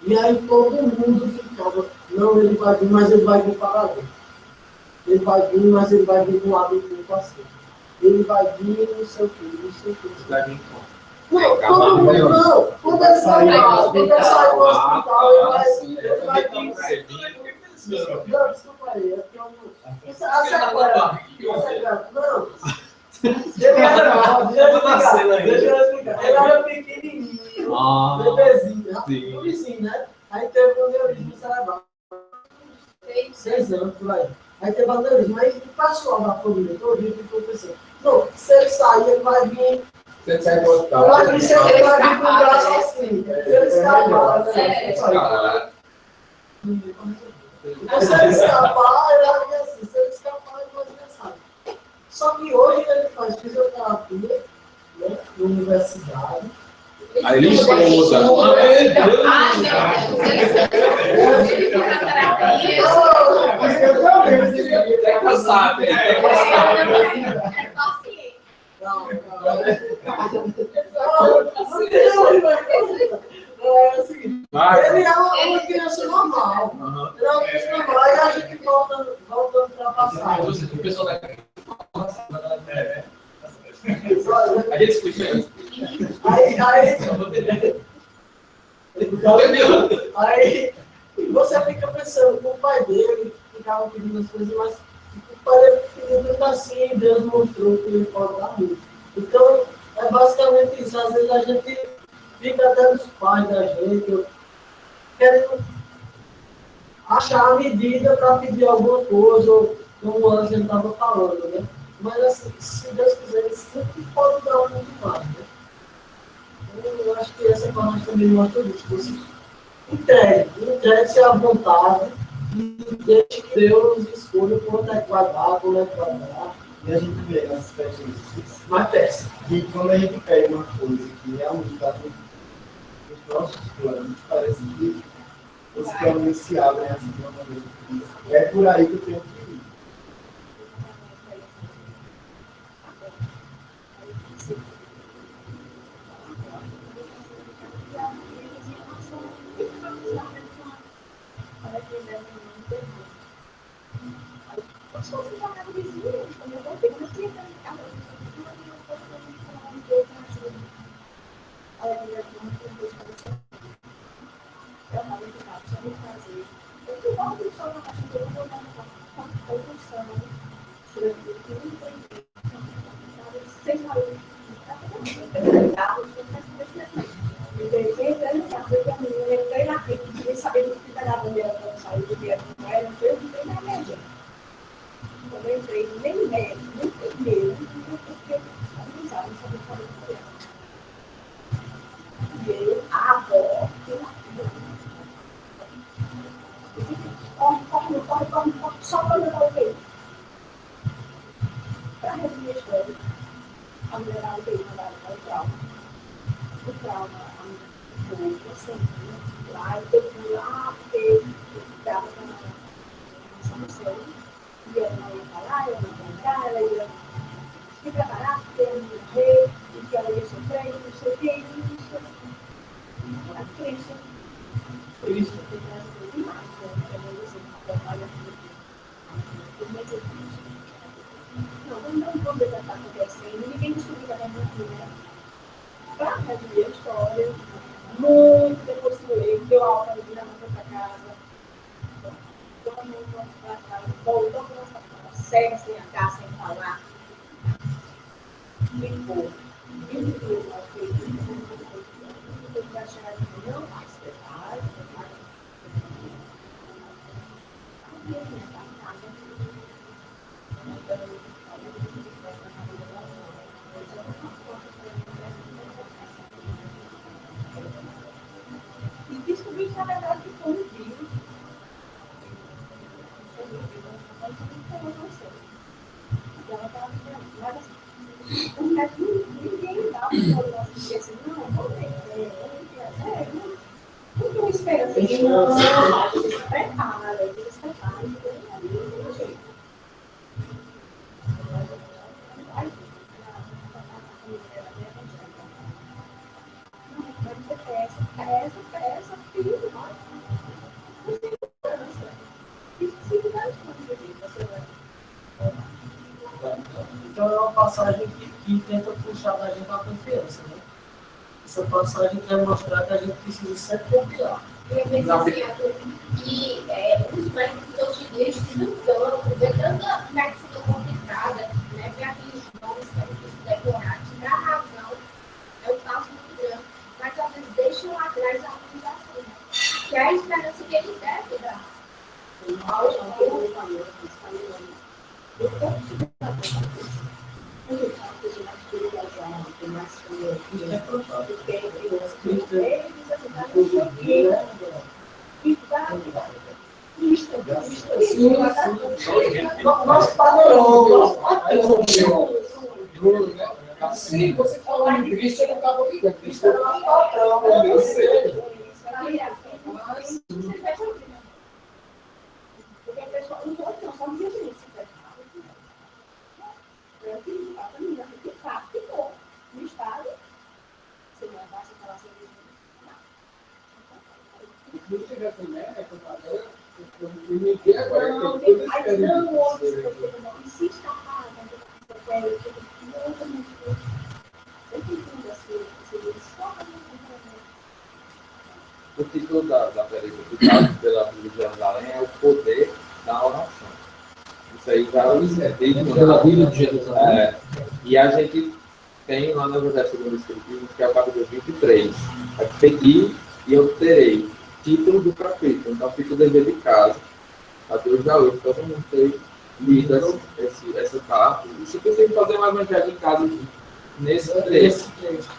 E aí todo mundo ficava, não, ele vai vir, mas ele vai vir para dentro. Ele vai vir, mas ele vai vir do lado do paciente. Ele vai vir, não sei o que, não sei o que. Vai vir com. Não, todo mundo não. Quando ele sai do hospital, ele vai vir. Não, desculpa aí, é porque eu não. A sequela. Não. Deixa eu explicar. Ele era pequenininho, bebezinho, né? Aí teve um aneurisma cerebral. 6 anos, por aí. Aí teve um aneurisma. Aí o pessoal da família todo dia ficou pensando, não, se ele sair, ele vai vir. Você sai do hospital. Ele vai vir com o braço assim. Se ele escapar, né? Então, se ele escapar, ele vai vir assim. Se ele escapar, ele vai vir assim. Só que hoje ele faz fisioterapia, né, na universidade. Aí ele estuda. É cansado, Ele é uma criança normal. Ele é uma criança normal. Aí a gente voltando para a passagem. O pessoal da a gente escuta isso. Aí você fica pensando, o pai dele ficava pedindo as coisas, mas o pai dele pedindo assim, Deus mostrou que ele pode dar muito. Então, é basicamente isso. Às vezes a gente fica até nos pais da gente, querendo achar a medida para pedir alguma coisa, ou como o Ângelo estava falando, né? Mas assim, se Deus quiser, ele sempre pode dar um pouco mais, né? Eu acho que essa parte também mostra isso. Você entregue-se à vontade e deixe que Deus escolha quando é que vai dar, quando é que vai dar. E a gente vê nas experiências Mas peça. que quando a gente pede uma coisa que realmente está nos nossos planos, parece que os planos se abrem assim de uma maneira difícil. É por aí que eu tenho que ir. Só quando eu voltei. Para resumir a história, a mulher da UTI mandaram para o trauma. O trauma, a mulher ficou assim, lá, eu fui lá, porque eu estava na solução. E ela não ia falar, ela não ia entrar, ela ia se preparar, porque ela ia morrer, e que ela ia sofrer, e não sei o que, e isso. A crença. Isso. Demais, não vou ver o que está acontecendo, ninguém descobriu que era muito, né? Para resumir a história, muito depois que eu deu alta no dia para casa, todo mundo para casa, voltou para nossa casa, cega, sem andar, sem falar, ficou, vai chegar de manhã, mais preparo, e descobri que na verdade foi um vírus. Ela estava mas assim, o médico ninguém dá para porque assim, não, vou ter, não tem esperança de não, você se prepara, não tem jeito. Essa, filho, então é uma passagem que tenta puxar da gente a confiança, né? Essa passagem quer mostrar que a gente precisa sempre confiar. Eu penso assim, que os médicos hoje em dia estudam tanto, vê tanta medicina complicada, né? Vê aqueles nomes que é difícil decorar, que dá razão, é um caso muito grande, mas às vezes deixam atrás a organização, né? Que é a esperança que ele deve dar. Nós paramos. Assim, você falou em Cristo, eu não estava ligando. Cristo era uma patrão, eu sei. Porque a pessoa, os outros não são vizinhos. Ficou no estado, se não basta falar sobre isso. Não tiver com médico, ninguém agora Não, tem mais não outros que eu não insista a O título da película pela Bíblia de Jerusalém é O Poder da Oração. Isso aí já é Pela Bíblia de Jerusalém. E a gente tem lá na Universidade do Espiritismo, que é o capítulo 23. É Pedi e eu terei. Título do capítulo. Então fica o dever de casa. A Deus da hoje, todo mundo tem lido essa parte. E se você fazer uma evangelho em casa nesse trecho,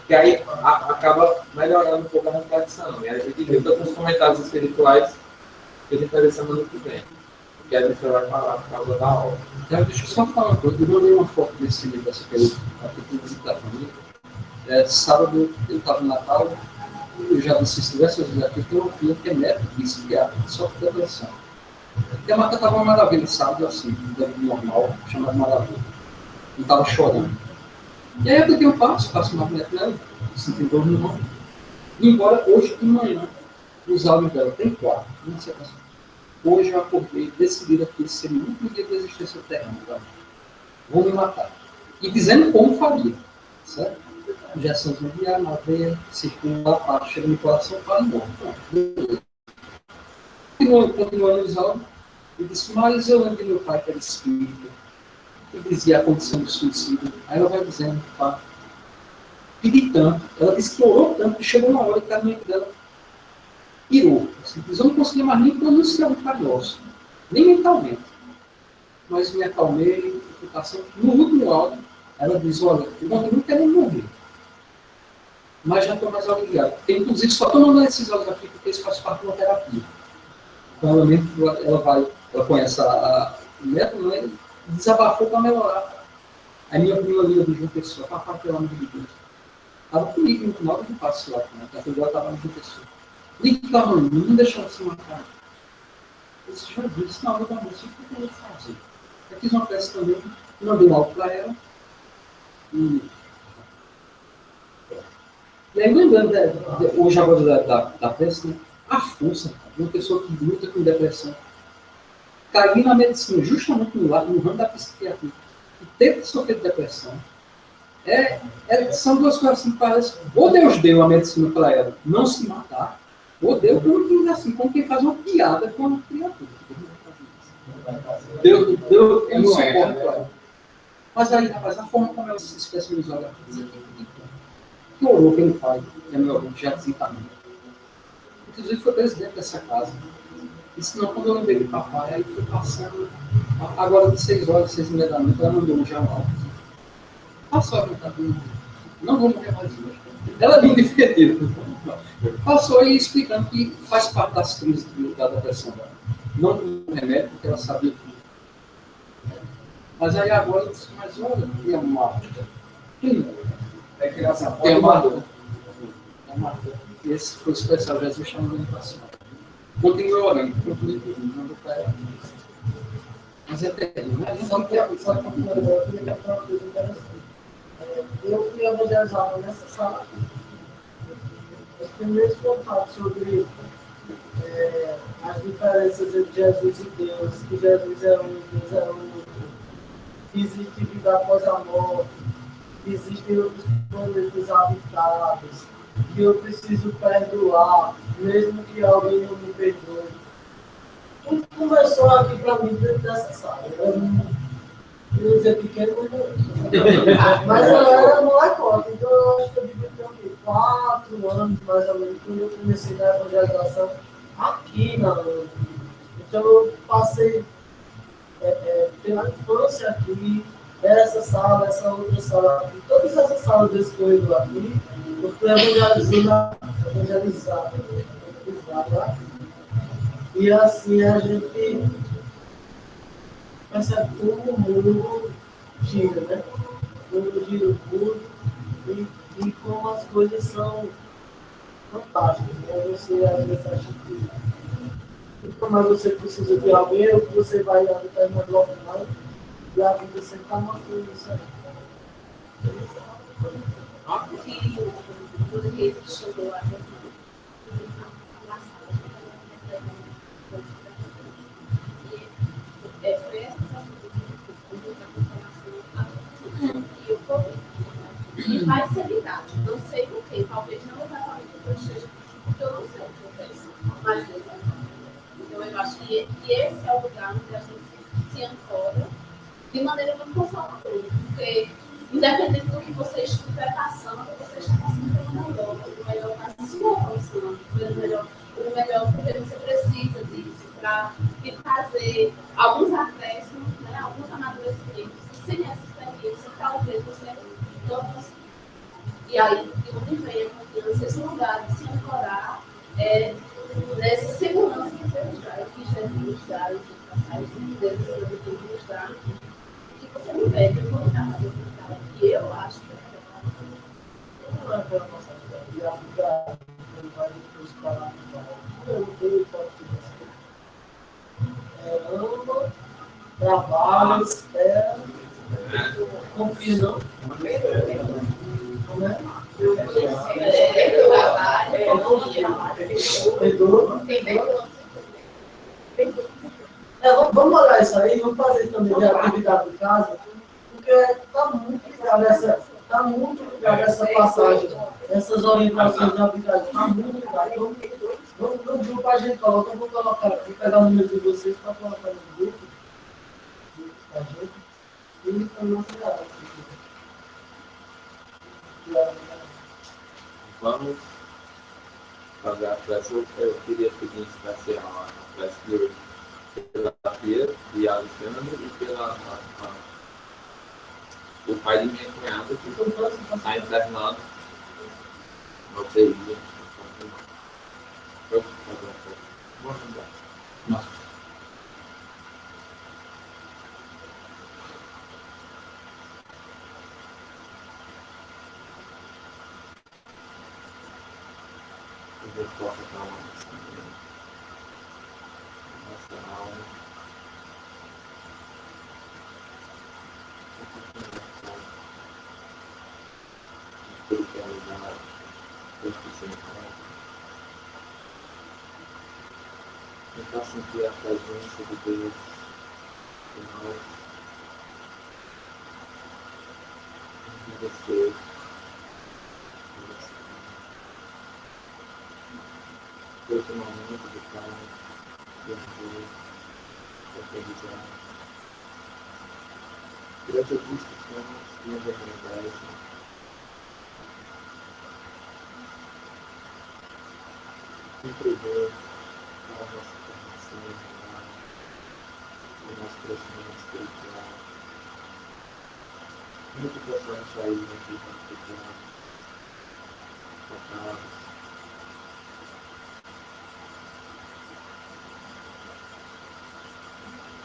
que aí acaba melhorando um pouco a reflexão. E a gente junta com os comentários espirituais que a gente vai ver semana que vem. Que a gente vai falar por causa da obra. Então, deixa eu só falar uma coisa. Eu mandei uma foto desse livro, dessa película, aqui para visitar a família. Sábado, eu estava no Natal, eu já disse diversas vezes aqui, tem uma filha que é médica, psiquiatra, só que depressão. E a Marta estava uma maravilha, sábado, assim, um normal, chamado Maravilha. Eu estava chorando. E aí eu peguei um passo uma mulher dela, senti dor no nome. Embora hoje de manhã, os áudios dela tem 4, não sei quantos. Hoje eu acordei decidido aqui ser o último dia da existência terrena. Vou me matar. E dizendo como faria. Certo? Injeções no diário, na veia, circula a parte, chega no coração, para e morre. Continuando os áudios, eu disse, mas eu lembro de meu pai que era espírita, que dizia a condição de suicídio. Aí ela vai dizendo, pá, pedi tanto, ela disse que orou tanto, que chegou uma hora que a mente dela pirou. Assim, eu não conseguia mais nem pronunciar um Pai Nosso, nem mentalmente. Mas me acalmei, no último áudio, ela diz, olha, eu não quero morrer. Mas já estou mais aliviado. Inclusive, só estou mandando esses áudios aqui, porque isso faz parte de uma terapia. Então, ela vai ela conhece a neta, né? Desabafou para melhorar. Aí minha prima ali do João Pessoa, papai pelo amor de Deus. Estava comigo no final do passo lá, né? A filha estava no João Pessoa. Liga não deixa ela se matar. Eu disse, já disse, na hora da moça, o que eu vou fazer? Eu fiz uma peça também, mandei algo para ela. E aí, lembrando, hoje agora da peça, né? A força de uma pessoa que luta com depressão, cair na medicina, justamente no ramo da psiquiatria, e tenta sofrer de depressão, são duas coisas assim que parecem. Ou Deus deu a medicina para ela não se matar, ou Deus como quem faz uma piada com a criatura. Deus não suporta para ela. Mas aí, rapaz, a forma como ela se especializou, ela que horror que ele faz, é meu avô, já desencaminhou. Inclusive foi presidente dessa casa. E senão, quando eu lembrei do papai, aí foi passando, agora de 6 horas, 6h30 da noite, ela mandou um jornal. Passou a vontade, não vou morrer mais hoje. Ela é bem defendida. Passou aí explicando que faz parte das crises da depressão dela. Não com remédio, porque ela sabia que. Mas aí agora eu disse, mas olha, tem uma. É criança Tem uma dor. Esse foi o especial, Jesus chamando ele para cima. Continue orando, continue pedindo, mas é terrível, né? Só que eu queria contar uma coisa interessante. Eu fui evangelizado nessa sala. Os primeiros contatos sobre as diferenças entre Jesus e Deus, que Jesus é um, Deus é um, que existe vida após a morte, que existem outros planetas habitados, que eu preciso perdoar, mesmo que alguém não me perdoe. Tudo começou aqui para mim dentro dessa sala. Eu ia dizer pequeno, mas eu era molecote, então eu acho que eu devia ter 4 anos, mais ou menos, quando eu comecei na evangelização aqui na UNB. Então eu passei pela infância aqui, essa sala, essa outra sala aqui, todas essas salas desse corredor aqui, eu fui evangelizado. E assim a gente percebe como o mundo gira, né? O mundo gira o mundo e como as coisas são fantásticas, né? Você às vezes acha que quanto mais você precisa de alguém, ou que você vai a determinado local, e a vida sempre está mostrando isso aí. Porque chegou a foi essa e vai ser verdade. Não sei por quê. Talvez não exatamente porque eu esteja, porque eu não sei o que acontece. Mas então eu acho que esse é o lugar onde a gente se ancora de maneira muito consoladora. Porque independente do que você estiver passando, você está passando pelo melhor para a sua função, o melhor porque você precisa disso, para te trazer alguns acréscimos, né, alguns amadurecimentos. Sem essa experiência, talvez você não consiga. E aí, de onde vem a confiança, esse lugar de se ancorar nessa segurança que Deus dá, que Jesus dá, que Deus nos dá, que você não perde o contato. E eu acho que não é pela nossa vida, e a vida vai nos parar no ama, trabalha, espera, confia não. Vamos olhar isso aí, vamos fazer também de atividade de casa, porque está muito ligado essa passagem, essas orientações de atividade, está muito ligado. Então, no grupo a gente coloca, eu vou colocar aqui, pegar o número de vocês para colocar no grupo, a gente, e também será. Vamos fazer a prece. Eu queria pedir especial a prece de hoje pela Pia e a Alexandre e pela o pai de minha cunhada que está internado no UTI. Deus possa acalmar nossa mente, nossa alma, espiritualidade, especificidade, tentar sentir a presença de Deus em nós, agradecer. Esse momento de paz, de amor, de aprendizagem. Durante as discussões que nos agradecem, sempre ver a nossa formação moral, o nosso crescimento espiritual, muito que possamos sair daqui confiados, focados,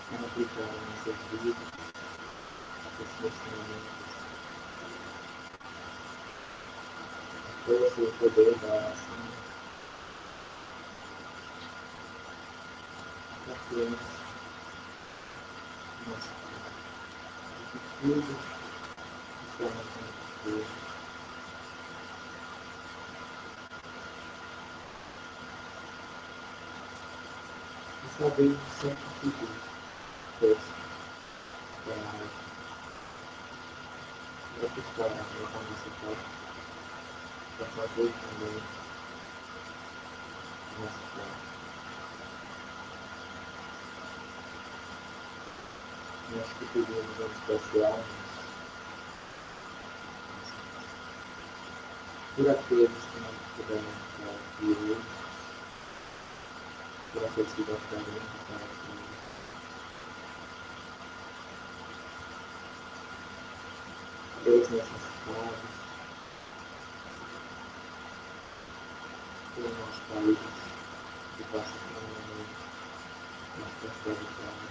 para aplicar em nossas vidas esses ensinamentos, força e o poder da ação, para termos nossa vida, de tudo está na mão de Deus. E sabemos sempre pedir força, coragem, para buscar a nossa parte, para fazer também a nossa parte. Nós que pedimos em especial por aqueles que não puderam estar aqui hoje, por aqueles que gostariam de estar aqui hoje. Pelos necessitados, pelo nosso país, que passa por um momento de prosperidade,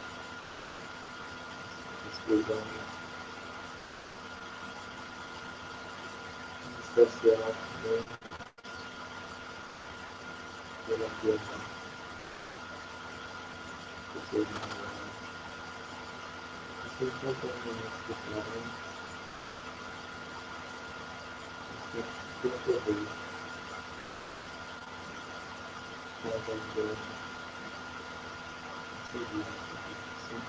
exclusão, em especial também pela piedade, por seus namorados. Assim, tanto momentos que faremos, pelo poder, para Deus, seguir sim.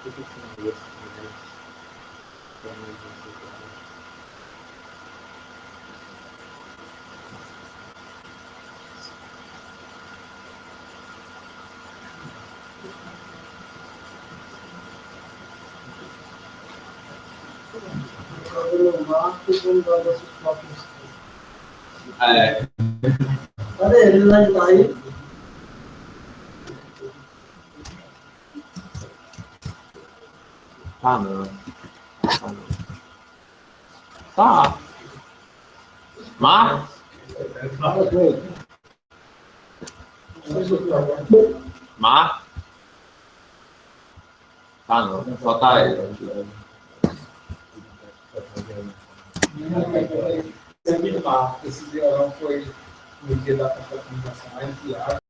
Tudo que são esses momentos, para nos ajudar. No Marcos, vamos dar nossos próprios. É. Cadê ele? Ele vai lá aí? Tá não. Tá não. Tá. Marcos? Fala com ele. Marcos? Tá não. Só tá ele. Esse violão foi no dia da confraternização lá em Tiago.